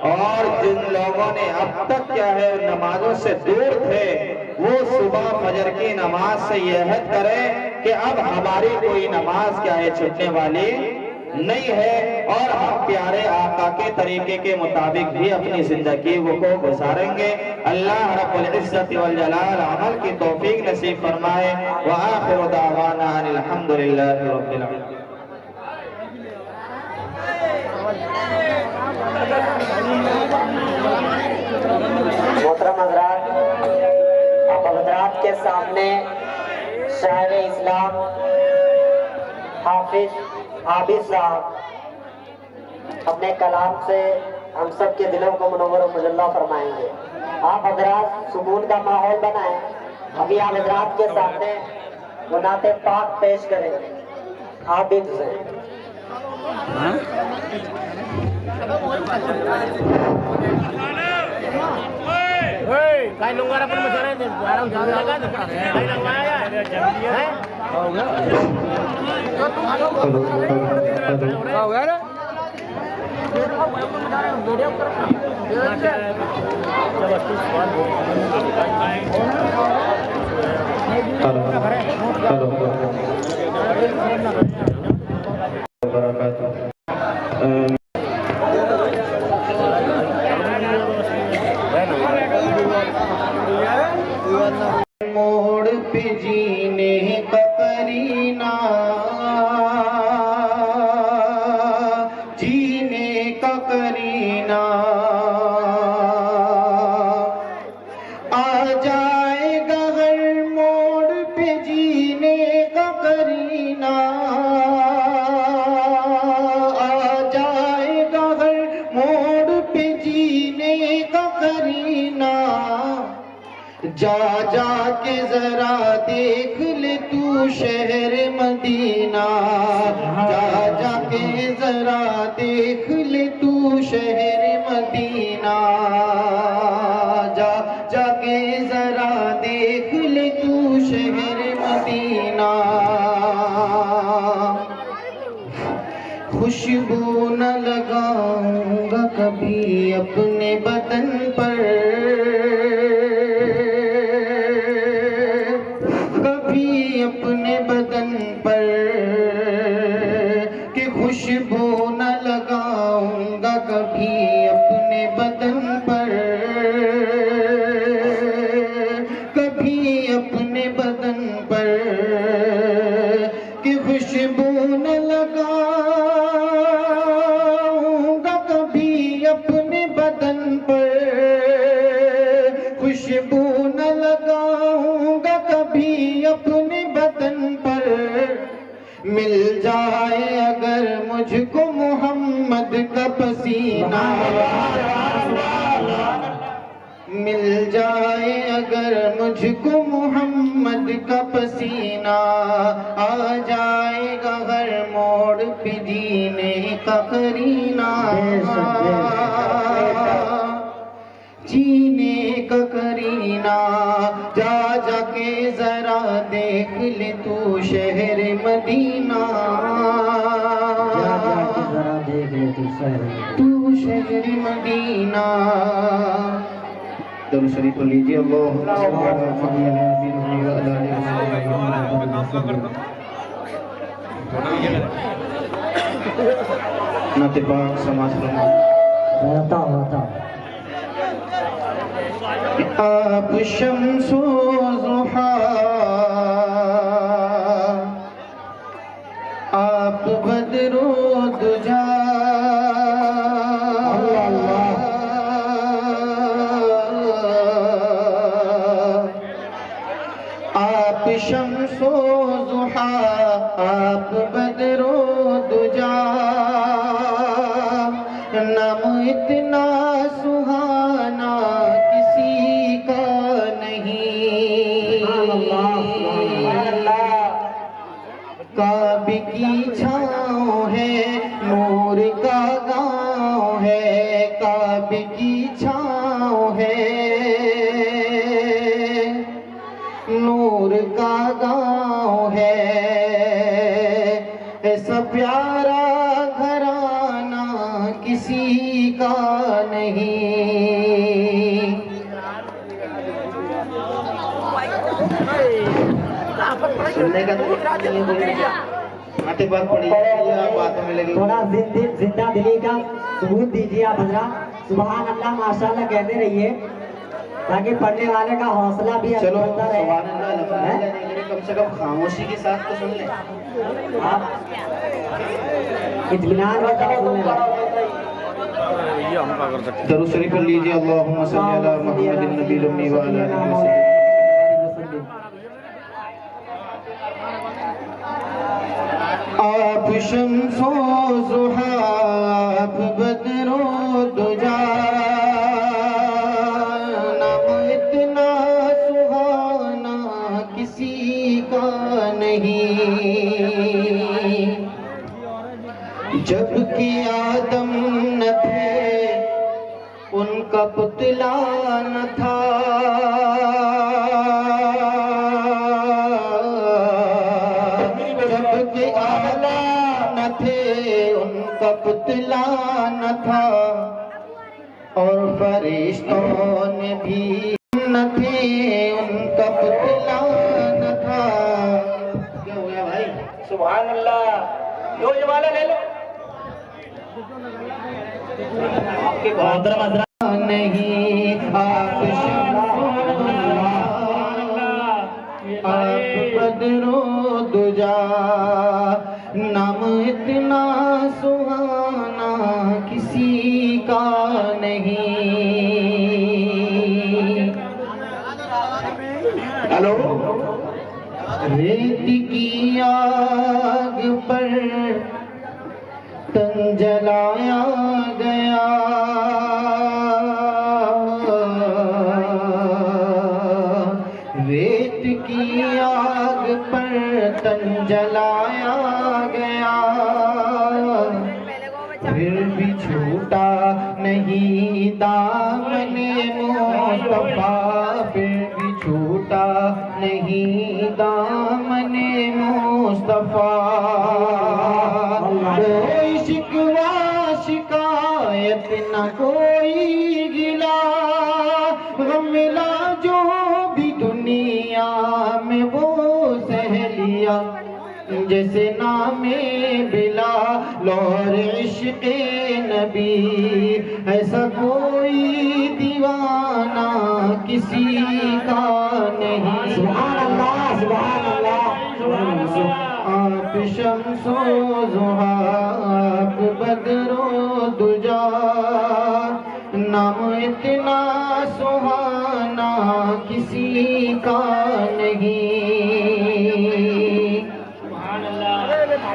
اور جن لوگوں نے اب تک کیا ہے نمازوں سے دور تھے، وہ صبح فجر کی نماز سے یہ عہد کریں کہ اب ہماری کوئی نماز کیا ہے چھٹنے والی نہیں ہے، اور ہم پیارے آقا کے طریقے کے مطابق بھی اپنی زندگی کو گزاریں گے۔ اللہ رب العزت والجلال عمل کی توفیق نصیب فرمائے۔ وآخر دعوانا ان الحمدللہ رب العالمین۔ محترم حضرات، اب حضرات کے سامنے شاعر اسلام حافظ عابد صاحب اپنے کلام سے ہم سب کے دلوں کو منور و مجلہ فرمائیں گے۔ آپ حضرات سکون کا ماحول بنائیں۔ ابھی آپ حضرات کے سامنے وہ نعت پاک پیش کریں گے عابد سے۔ موڑ پہ جینے کا کرینہ، جینے کا کرینہ، آ جائے گا ہر موڑ پہ جینے کا کرینہ، آ جائے گا ہر موڑ پہ جینے کا کرینہ، جا جا کے ذرا دیکھ لے تو شہر مدینہ، جا جا کے ذرا دیکھ لے تو شہر مدینہ، جا جا کے ذرا دیکھ لے تو شہر مدینہ، خوشبو نہ لگاؤں گا کبھی اپنے بدن پر، اپنے بدن پر، کہ خوشبو نہ لگاؤں گا کبھی اپنے بدن پر، کبھی اپنے بدن پر، کہ خوشبو نہ لگاؤں گا کبھی اپنے بدن پر، خوشبو نہ لگاؤں گا کبھی اپنے بدن پر، مل جائے اگر مجھ کو محمد کا پسینہ، مل جائے اگر مجھ کو محمد کا پسینہ، آ جائے گا ہر موڑ پہ جینے کا کرینہ، جینے کا کرینہ، جا جا کے ذرا دیکھ لے تو شہر مدینہ، جا جا کے ذرا دیکھ لے تو شہر مدینہ۔ درود شریف پڑھ لیجیے۔ اللہم صل علی محمد وعلی آلہ وصحبہ۔ نعت پاک سماعت فرمائیں۔ آپ شمس و ضحیٰ، آپ بدر و دجا، آپ شمس و ضحیٰ، آپ بدر و دجا، نام اتنا سہانا کسی کا نہیں، کعبے کی چھاؤں کا گاؤں ہے، ایسا پیارا گھرانہ کسی کا نہیں۔ سننے کا آتے بات پڑی باتوں میں لگی، تھوڑا زندہ دلی کا ثبوت دیجیے آپ حضرات۔ سبحان اللہ ماشاءاللہ کہتے رہیے تاکہ پڑھنے والے کا حوصلہ بھی چلو بڑھتا رہے۔ سبحان اللہ الحمدللہ نہیں لگے، کم سے کم خاموشی کے ساتھ تو سن لیں۔ آپ اطمینان کے ساتھ سننے لگے۔ درود شریف پڑھ لیجیے، اللہم صلی علی محمد النبی الامی وعلی آلہ وسلم۔ آپ شمس و ضحیٰ، آپ بدر و دجا، نام اتنا سہانا کسی کا نہیں۔ جب کہ آدم نہ تھے ان کا پتلا نہ تھا، جب کہ آدم نہ تھے ان کا پتلا نہ تھا، اور فرشتوں نے بھی نہ تھے ان کا پتلا نہ تھا۔ کیا ہو گیا بھائی؟ سبحان اللہ، دو یہ والا لے لو۔ آپ کے محترم حضرات نہیں، آپ شمس و ضحیٰ، آپ بدر و دجا، نام اتنا سہانا کسی کا نہیں۔ ہلو، ریت کی آگ پر تن جلایا گیا، ریت کی آگ پر تن جلایا گیا، پھر بھی چھوٹا نہیں دامن مصطفیٰ، پھر بھی چھوٹا نہیں دامن مصطفیٰ۔ کوئی شکوہ شکایت نہ کوئی گلا، غم ملا جو بھی دنیا میں وہ سہ لیا، جیسے نام بلال اور عشق نبی، ایسا کوئی دیوانہ کسی کا نہیں۔ سبحان اللہ، سبحان اللہ۔ آپ شمس و ضحیٰ، آپ بدر و دجا، نام اتنا سہانا کسی کا نہیں۔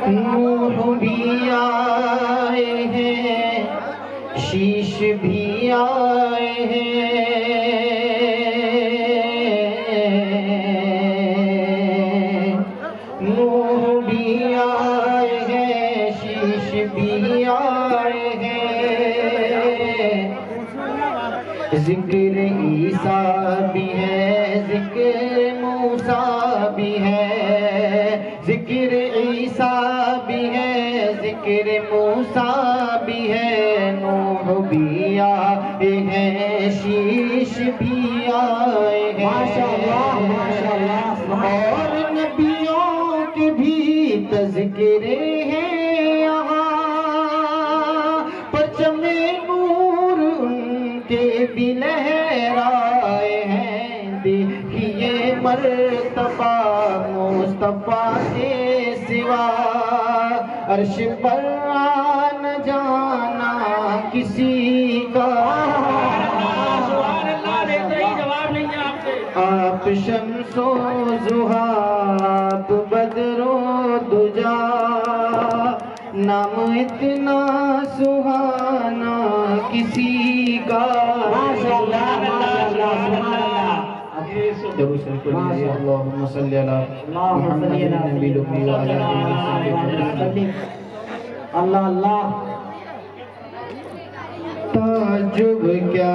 نوح بھی آئے ہیں، شیش بھی آئے ہیں، نوح بھی آئے ہیں، شیش بھی آئے ہیں، ذکر عیسیٰ بھی ہے، ذکر موسیٰ بھی ہے، ذکر عیسیٰ بھی ہے، ذکر موسیٰ بھی ہے، نوح بھی آئے ہیں، شیش بھی آئے ہیں، ماشاءاللہ، ماشاءاللہ، اور نبیوں کے بھی تذکرے ہیں یہاں، پرچم نور ان کے بھی لہرائے ہیں، دیکھیے مرتبہ مصطفیٰ کے سوا، عرش پر نہ جانا کسی کا۔ آپ شمس و ضحیٰ، آپ بدر و دجا، نام اتنا سہانا کسی کا۔ ماشاءاللہ، ماشاءاللہ، سبحان اللہ۔ درود شریف پڑھ لیجیے، اللہم صلی علی محمد النبی الامی وعلی آلہ وسلم۔ اللہ اللہ۔ تعجب کیا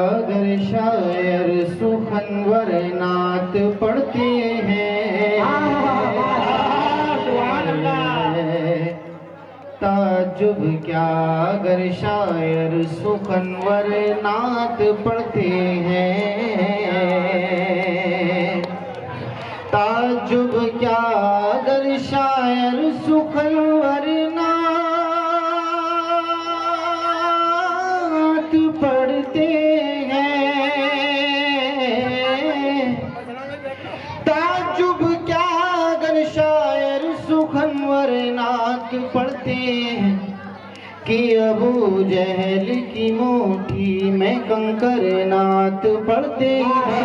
اگر شاعر سخنور نعت پڑھتے ہیں، تعجب کیا اگر شاعر سخنور نعت پڑھتے ہیں، تعجب کیا اگر شاعر سخنور نعت پڑھتے ہیں، تعجب کیا اگر شاعر سخنور نعت پڑھتے ہیں کہ ابو جہل کی موٹھی میں کنکر نعت پڑھتے ہیں،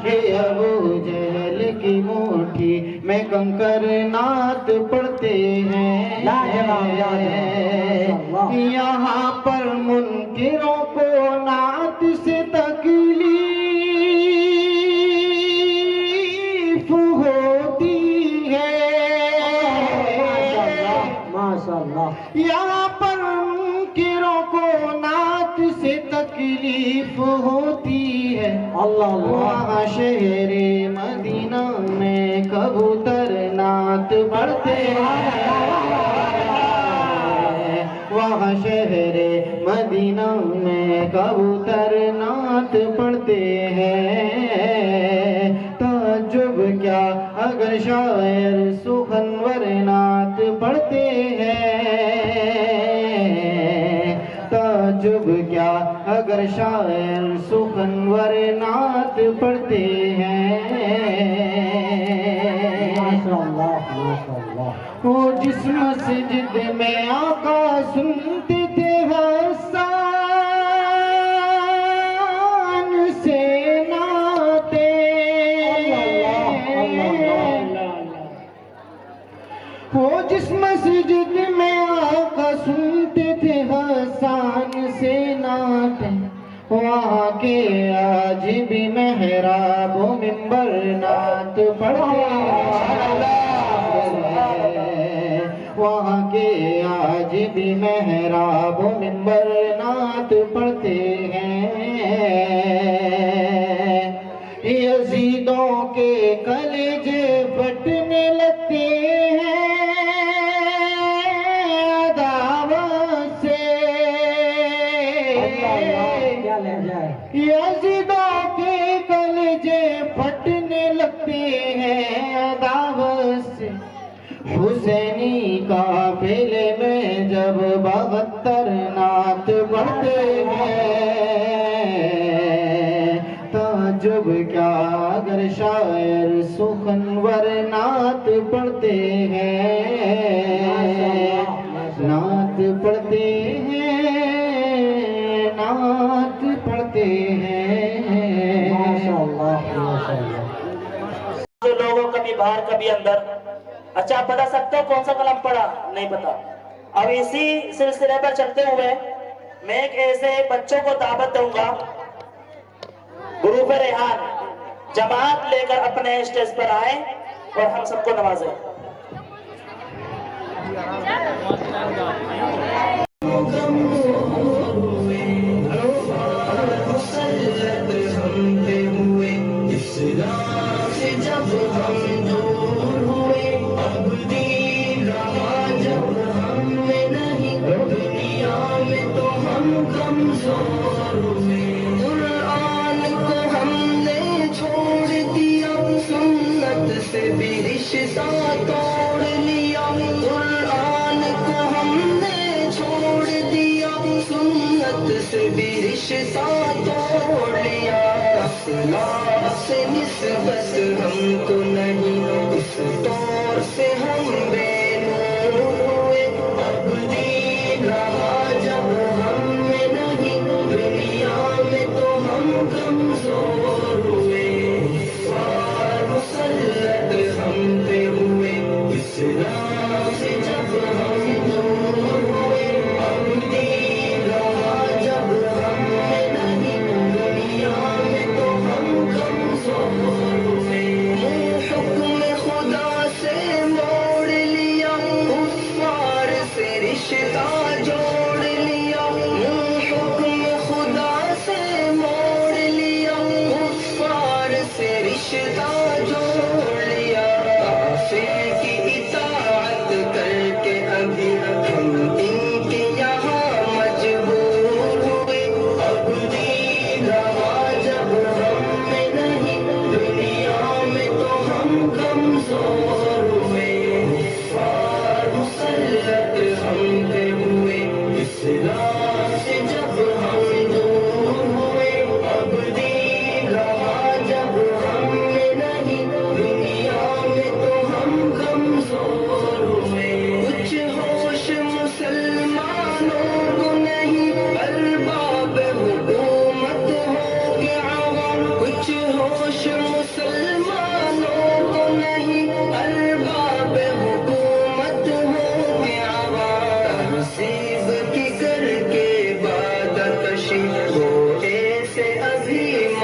کہ ابو جہل کی موٹھی میں کنکر نعت پڑھتے ہیں۔ یہاں پر منکروں کو نعت سے تکلیف ہوتی ہے، یہاں پر منکروں کو نعت سے تکلیف ہوتی ہے۔ وہاں شہر مدینہ میں کبوتر نعت پڑھتے ہیں، وہاں شہر مدینہ میں کبوتر نعت پڑھتے ہیں۔ تعجب کیا اگر شاعر سخنور نعت پڑھتے ہیں، تعجب کیا اگر شاعر سخنور نعت پڑھتے ہیں۔ وہ جس مسجد میں آقا سنتے تھے حسان سے نعتیں، وہ جس مسجد میں آقا سنتے تھے حسان سے نعتیں، وہاں کے آج بھی محراب و منبر نعت پڑھتے ہیں، وہاں کے آج بھی محراب و منبر نعت پڑھتے ہیں۔ یزیدوں کے کلیجے پھٹنے لگتے ہیں عداوت سے، یزیدوں کے کلیجے پھٹنے لگتے ہیں عداوت سے۔ حسینی قافلے میں جب 72 نعت پڑھتے ہیں، تعجب کیا اگر شاعر سخنور نعت پڑھتے ہیں، نعت پڑھتے ہیں، نعت پڑھتے ہیں۔ جو لوگوں کبھی باہر کبھی اندر، اچھا آپ بتا سکتے ہو کون سا کلام پڑھا؟ نہیں پتا۔ اب اسی سلسلے پر چلتے ہوئے میں ایک ایسے بچوں کو دعوت دوں گا، گروپ ریحان جماعت لے کر اپنے اسٹیج پر آئیں اور ہم سب کو نوازیں۔ قرآن کو ہم نے چھوڑ دیا، سنت سے بھی رشتہ توڑ لیا، قرآن کو ہم نے چھوڑ دیا، سنت سے بھی رشتہ توڑ لیا، اخلاق سے نسبت ہم کو نہیں، اس طور سے ہم بے نور ہوئے، اب دین رہا جب ہم میں نہیں، دنیا میں تو ہم کمزور ہوئے، اور مسلط ہم پہ ہوئے، اسلام سے جب ہم دور ہوئے، اب دین رہا جب ہم میں نہیں، دنیا میں تو ہم کمزور ہوئے۔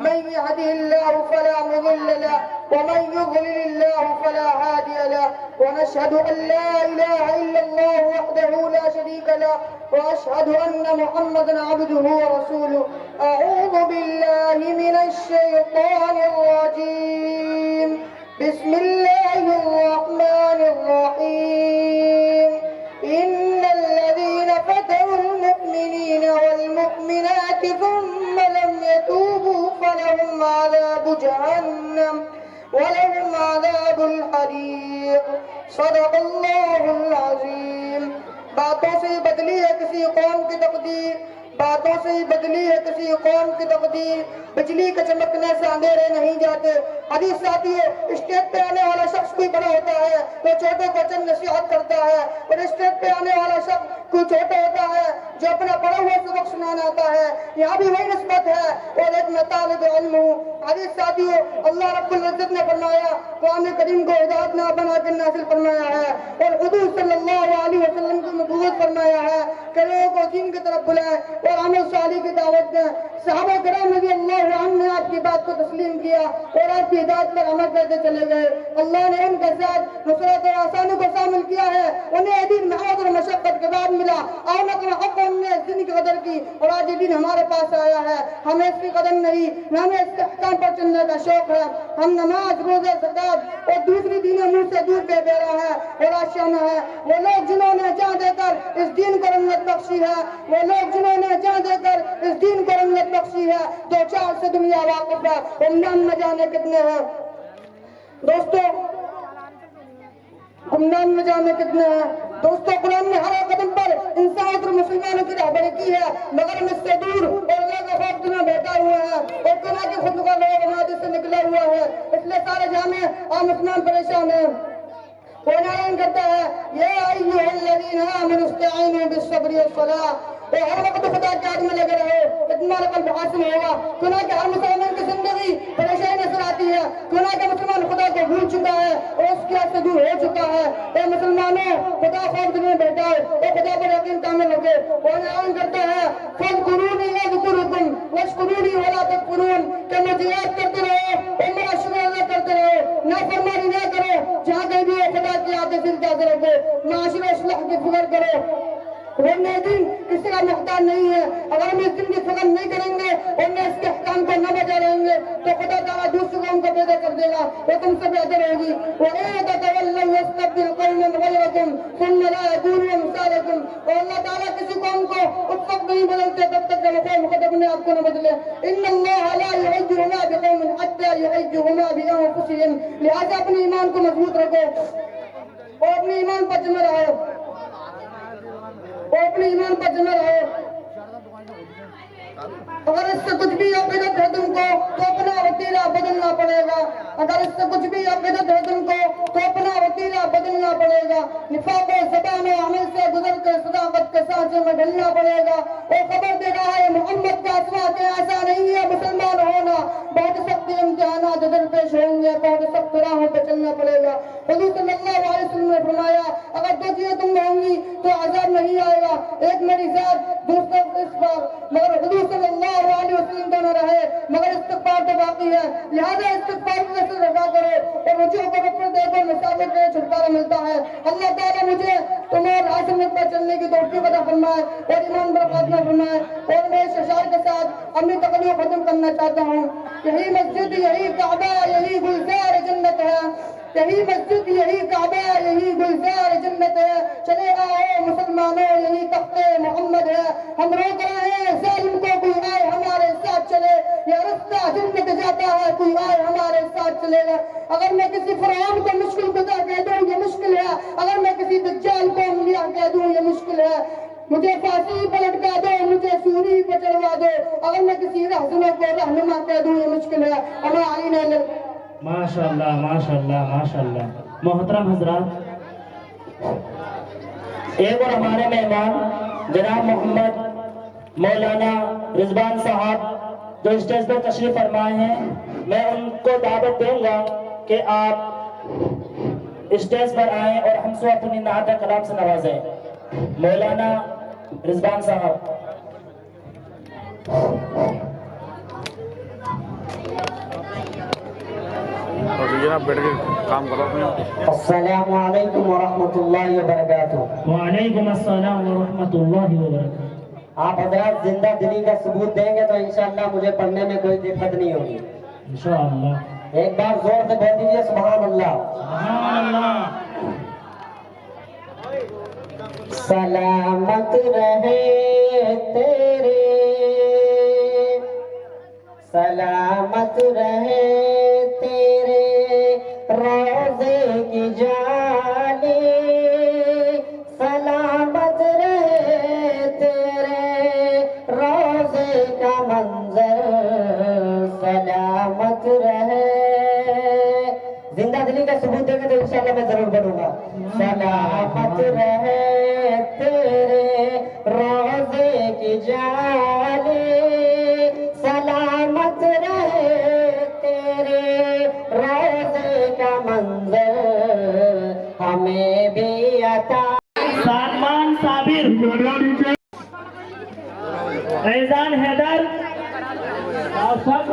من يهده الله فلا مضل له ومن يضلل الله فلا هادي له، ونشهد أن لا إله إلا الله وحده لا شريك له، وأشهد أن محمدا عبده ورسوله. أعوذ بالله من الشيطان الرجيم، بسم الله الرحمن الرحيم. إن الذين فتنوا المؤمنين والمؤمنات ثم لم يتوبوا فلهم عذاب جهنم ولهم عذاب الحريق. صدق الله العظيم. باتوں سے بدلی ہے کسی قوم کی تقدیر، باتوں سے ہی بدلی ہے کسی قوم کی تقدیر، بجلی کے چمکنے سے اندھیرے نہیں جاتے. حدیث ساتھیو، اسٹیج پہ آنے والا شخص کوئی بڑا ہوتا ہے تو چھوٹوں کو چند نصیحت کرتا ہے، اور اسٹیج پہ آنے والا شخص کوئی چھوٹا ہوتا ہے جو اپنا پڑھا ہوا سبق سنانا آتا ہے. یہاں بھی وہی نسبت ہے، اور ایک میں طالب علم ہوں. حدیث ساتھیو، اللہ رب العزت نے فرمایا، قرآن کریم کو ہدایت نہ بنا کے نازل فرمایا ہے، اور حضور صلی اللہ علیہ وسلم کو نبوت فرمایا ہے کہ لوگوں کو دین کی طرف بلائیں اور عمل صالح کی دعوت دیں. صحابہ کرام رضی اللہ عنہ نے آپ کی بات کو تسلیم کیا اور آپ کی ہدایت پر عمل کرتے چلے گئے. اللہ نے ان کے ساتھ نصرت اور آسانی کو شامل کیا ہے. انہیں یہ دن محنت اور مشقت کے بعد ملا. آمد و حق ہم نے اس دن کی قدر کی اور آج یہ دن ہمارے پاس آیا ہے. ہمیں اس کی قدر نہیں نہ ہمیں اس کے احکام پر چلنے کا شوق ہے. ہم نماز روزہ زکات اور دوسری دینیں منہ سے دور بے بیرا ہے اور آشیانہ ہے. وہ لوگ جنہوں نے جان دے کر اس دین کو رنگت بخشی ہے. وہ لوگ جنہوں نے جان دے کر اس دین کو رنگت بخشی ہے. دو چار سے دنیا واقف ہے. ہم نہ جانے کتنے ہیں دوستوں, ہم نہ جانے کتنے ہیں دوستوں. قرآن نے ہر ایک قدم پر انسانیت اور مسلمانوں کی رہبری کی ہے مگر ہم اس سے دور اور اللہ کا خوف میں بیٹھا ہوا ہے اور کنا کے خود کا لوگ ہمارے سے نکلا ہوا ہے. اس لیے سارے جامع عام مسلمان پریشان ہیں. قرآن اعلان کرتا ہے یا ایھا الذین آمنوا استعینوا بالصبر والصلاۃ. ہر وقت خدا کے یاد میں لگے رہے, تمہارا قلب حاصل ہوگا. کیوں کہ ہر مسلمان کی زندگی پریشانی نظر آتی ہے. کیوں کہ مسلمان خدا کو بھول چکا ہے اور اس کے یاد سے دور ہو چکا ہے. اے مسلمانوں, خدا خوف دل میں بیٹھا ہے اور خدا پر یقین کرنے لگے. قرآن اعلان کرتا ہے فاذکرونی اذکرکم واشکرونی ولا تکفرون, کہ مجھے یاد کرتے رہو اور میرا شکر ادا کرتے رہو, نافرمانی نہ کرو. جہاں کہیں بھی خدا کی یاد دل کے حاضر رکھو, معاشرے اصلاح کی فکر کرو. ورنہ دن کسی کا مختار نہیں ہے. اگر ہم اس دن کی فکر نہیں کریں گے اور نہ اس کے احکام کو نہ بجا رہیں گے تو خدا تعالیٰ دوسرے قوم کو پیدا کر دے گا وہ تم سے بہتر ہوگی. وَإِن تَتَوَلَّوْا يَسْتَبْدِلْ قَوْمًا غَيْرَكُمْ ثُمَّ لَا يَكُونُوا أَمْثَالَكُمْ. اور اللہ تعالیٰ کسی قوم کو اس وقت نہیں بدلتے تب تک کہ خود اپنے آپ کو نہ بدلے. إِنَّ اللَّهَ لَا يُغَيِّرُ مَا بِقَوْمٍ حَتَّى يُغَيِّرُوا مَا بِأَنفُسِهِمْ. لہٰذا اپنے ایمان کو مضبوط رکھو اور اپنے ایمان پر جمے رہو اور اپنے ایمان پر جمے رہو. اگر اس سے کچھ بھی عقیدت ہے تم کو تو اپنا وتیرہ بدلنا پڑے گا. اگر اس سے کچھ بھی عقیدت ہے تم کو تو اپنا وتیرہ بدلنا پڑے گا. نفاق و زبان و عمل سے گزر کر صداقت کے سانچے میں ڈھلنا پڑے گا. اور خبر دے رہا ہے محمد کا اسوا کہ ایسا نہیں ہے مسلمان ہونا. بہت سخت امتحانات درپیش ہوں گے, بہت سخت راہوں پہ چلنا پڑے گا. حضور صلی اللہ علیہ وسلم نے فرمایا اگر دو چیزیں تم میں ہوں گی تو عذاب نہیں آئے گا, ایک میری ذات دوسرا اس پر. مگر حضور صلی اللہ علیہ وسلم تو نہ رہے مگر استغفار تو باقی ہے. لہذا استغفار سے رضا کرو اور رجوع کو اپنے دیکھو مسافر کے چھٹکارا ملتا ہے. اللہ تعالیٰ مجھے تمہارے آسمت پر چلنے کی توفیق عطا فرمائے اور ایمان پر خاتمہ فرمائے. اور میں اس اشعار کے ساتھ اپنی تقریر ختم کرنا چاہتا ہوں. یہی مسجد یہی کعبہ یہی گلزار جنت ہے. یہی مسجد یہی کعبہ یہی گلزار جنت ہے. چلے آؤ مسلمانوں یہی تخت محمد ہے. ہم روک رہے ہیں ظالم کو, کوئی آئے ہمارے ساتھ چلے. یہ رستہ جنت جاتا ہے, کوئی آئے ہمارے ساتھ چلے گا. اگر میں کسی فرعون کو مشکل گزار کہہ دوں یہ مشکل ہے. اگر میں کسی دجال کو انبیاء کہہ دوں یہ مشکل ہے. مجھے پھانسی پہ لٹکا دو, مجھے سوری پہ چڑھوا دو. اگر میں کسی رہزنوں کو رہنما کہہ دوں یہ مشکل ہے. ہمیں علی نے ماشاءاللہ ماشاءاللہ ماشاءاللہ. محترم حضرات, ایک اور ہمارے مہمان جناب محمد مولانا رضوان صاحب جو اسٹیج پر تشریف فرمائے ہیں, میں ان کو دعوت دوں گا کہ آپ اسٹیج پر آئیں اور ہم سب اپنی نعت کلام سے نوازیں. مولانا رضوان صاحب. بیٹھ کے کام کرو اپنے. السلام علیکم ورحمۃ اللہ وبرکاتہ. وعلیکم السلام ورحمۃ اللہ وبرکاتہ. آپ حضرات زندہ دلی کا ثبوت دیں گے تو انشاءاللہ مجھے پڑھنے میں کوئی دقت نہیں ہوگی انشاءاللہ. ایک بار زور سے بول دیجیے سبحان اللہ. سبحان اللہ. سلامت رہے تیرے, سلامت رہے تیرے روزے کی جالی, سلامت رہے تیرے روزے کا منظر, سلامت رہے. زندہ دلی کا ثبوت دیں گے تو انشاءاللہ میں ضرور پڑھوں گا. سلامت رہے تیرے روزے کی جالی, سلامت رہے تیرے روزے کا منظر, ہمیں بھی عطا. سلمان صابر, احسان حیدر, اور سب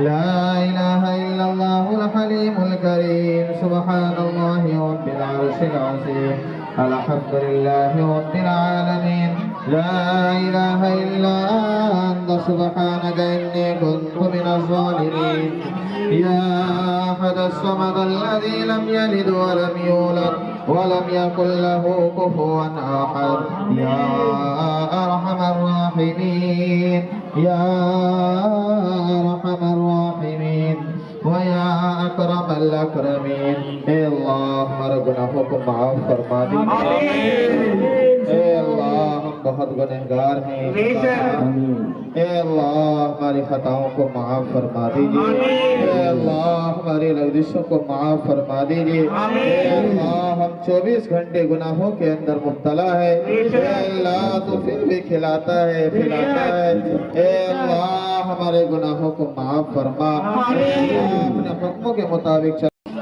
لا إله إلا الله الحليم الكريم سبحان الله رب العرش العظيم الحمد لله رب العالمين لا إله إلا أنت سبحانك إني كنت من الظالمين يا أحد الصمد الذي لم يلد ولم يولد ولم يكن له كفوا أحد يا أرحم الراحمين يا أرحم الراحمين ويا أكرم الأكرمين اے اللہ ہمارے گناہوں کو معاف فرما دیجیے اے اللہ ہم بہت گنہگار ہیں اے اللہ ہماری خطاؤں کو معاف فرما دیجیے اے اللہ ہماری لغزشوں کو معاف فرما دیجیے اے اللہ ہم 24 گھنٹے گناہوں کے اندر مبتلا ہے اے اللہ تو پھر بھی کھلاتا ہے پھلاتا ہے اے اللہ ہمارے گناہوں کو معاف فرما اے اللہ اپنے حکموں کے مطابق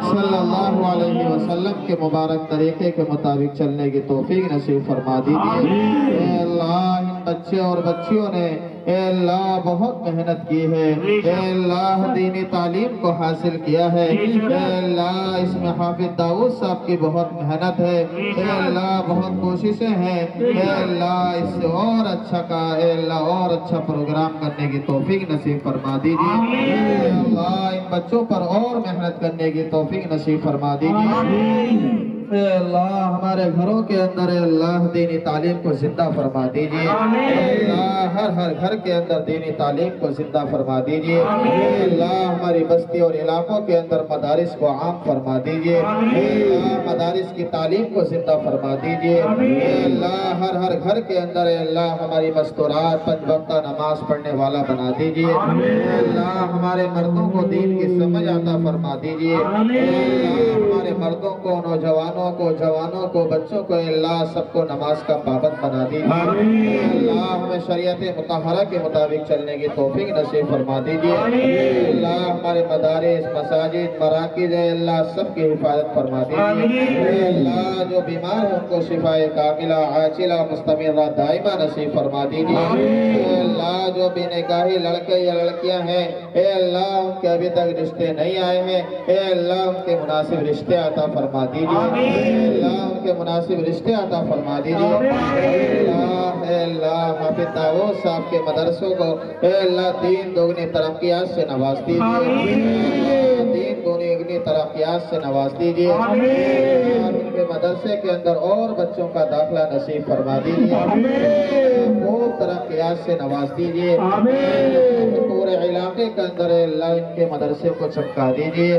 صلی اللہ علیہ وسلم کے مبارک طریقے کے مطابق چلنے کی توفیق نصیب فرما دیجیے اے اللہ ان بچے اور بچیوں نے اے اللہ بہت محنت کی ہے اے اللہ دینی تعلیم کو حاصل کیا ہے اے اللہ اس میں حافظ داؤد صاحب کی بہت محنت ہے اے اللہ بہت کوششیں ہیں اے اللہ اس سے اور اچھا کا اے اللہ اور اچھا پروگرام کرنے کی توفیق نصیب فرما دیجیے اے اللہ ان بچوں پر اور محنت کرنے کی توفیق نصیب فرما دیجیے اے اللہ ہمارے گھروں کے اندر اے اللہ دینی تعلیم کو زندہ فرما دیجیے اے اللہ ہر گھر کے اندر دینی تعلیم کو زندہ فرما دیجیے اے اللہ ہماری بستی اور علاقوں کے اندر مدارس کو عام فرما دیجیے اے اللہ مدارس کی تعلیم کو زندہ فرما دیجیے اے اللہ ہر گھر کے اندر اے اللہ ہماری مستورات 5 وقتہ نماز پڑھنے والا بنا دیجیے اے اللہ ہمارے مردوں کو دین کی سمجھ عطا فرما دیجیے اے اللہ ہمارے مردوں کو نوجوانوں کو جوانوں کو بچوں کو اے اللہ سب کو نماز کا پابند بنا دیجیے اے اللہ ہمیں شریعت مطہرہ کے مطابق چلنے کی توفیق نصیب فرما دیجیے اے اللہ ہمارے مدارس مساجد مراکز اے اللہ سب کی حفاظت فرما دیجیے اے اللہ جو بیمار ہیں ان کو شفاء کاملہ عاجلہ مستمرہ دائمہ نصیب فرما دیجیے اے اللہ جو بے نکاحی لڑکے یا لڑکیاں ہیں اے اللہ ان کے ابھی تک رشتے نہیں آئے ہیں اے اللہ ان کے مناسب رشتے عطا فرما دیجیے اے اللہ ان کے مناسب رشتے عطا فرما دیجیے اے اللہ حافظ داؤد صاحب کے مدرسوں کو اے اللہ دین دوگنی ترقیات سے نواز دیجیے دین دوگنی ترقیات سے نواز دیجیے ان کے مدرسے کے اندر اور بچوں کا داخلہ نصیب فرما دیجیے، خوب ترقیات سے نواز دیجیے، پورے علاقے کے اندر اللہ ان کے مدرسے کو چمکا دیجیے،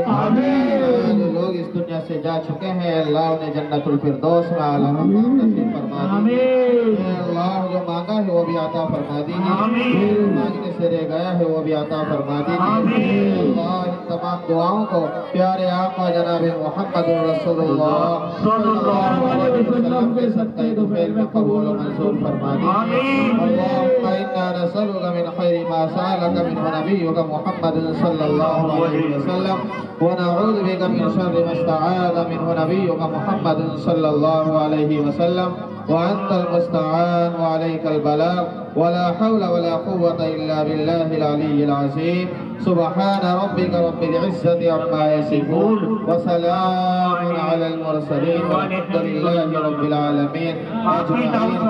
جو لوگ اس دنیا سے جا چکے ہیں اللہ انہیں جنت الفردوس میں اعلیٰ مقام نصیب فرما دیجیے، اللہ جو مانگا ہے وہ بھی عطا فرما دیجیے، مانگنے سے رہ گیا ہے وہ بھی عطا فرما دیجیے، اللہ ان تمام دعاؤں کو پیارے آقا جناب محمد رسول اللہ صلی اللہ علیہ وسلم کے صدقہ طفیل میں قبول و منظور فرما دیجیے، اللہم انا نسألک من خیر ما سألک منہ نبیک محمد صلی اللہ علیہ وسلم ونعوذ بک من شر ما استعاذ منہ نبیک محمد صلی اللہ علیہ وسلم وأنت المستعان وعليك البلاغ ولا حول ولا قوة إلا بالله العلي العظيم سبحان ربك رب العزة عما يصفون وسلام على المرسلين والحمد لله رب العالمين أجمعين.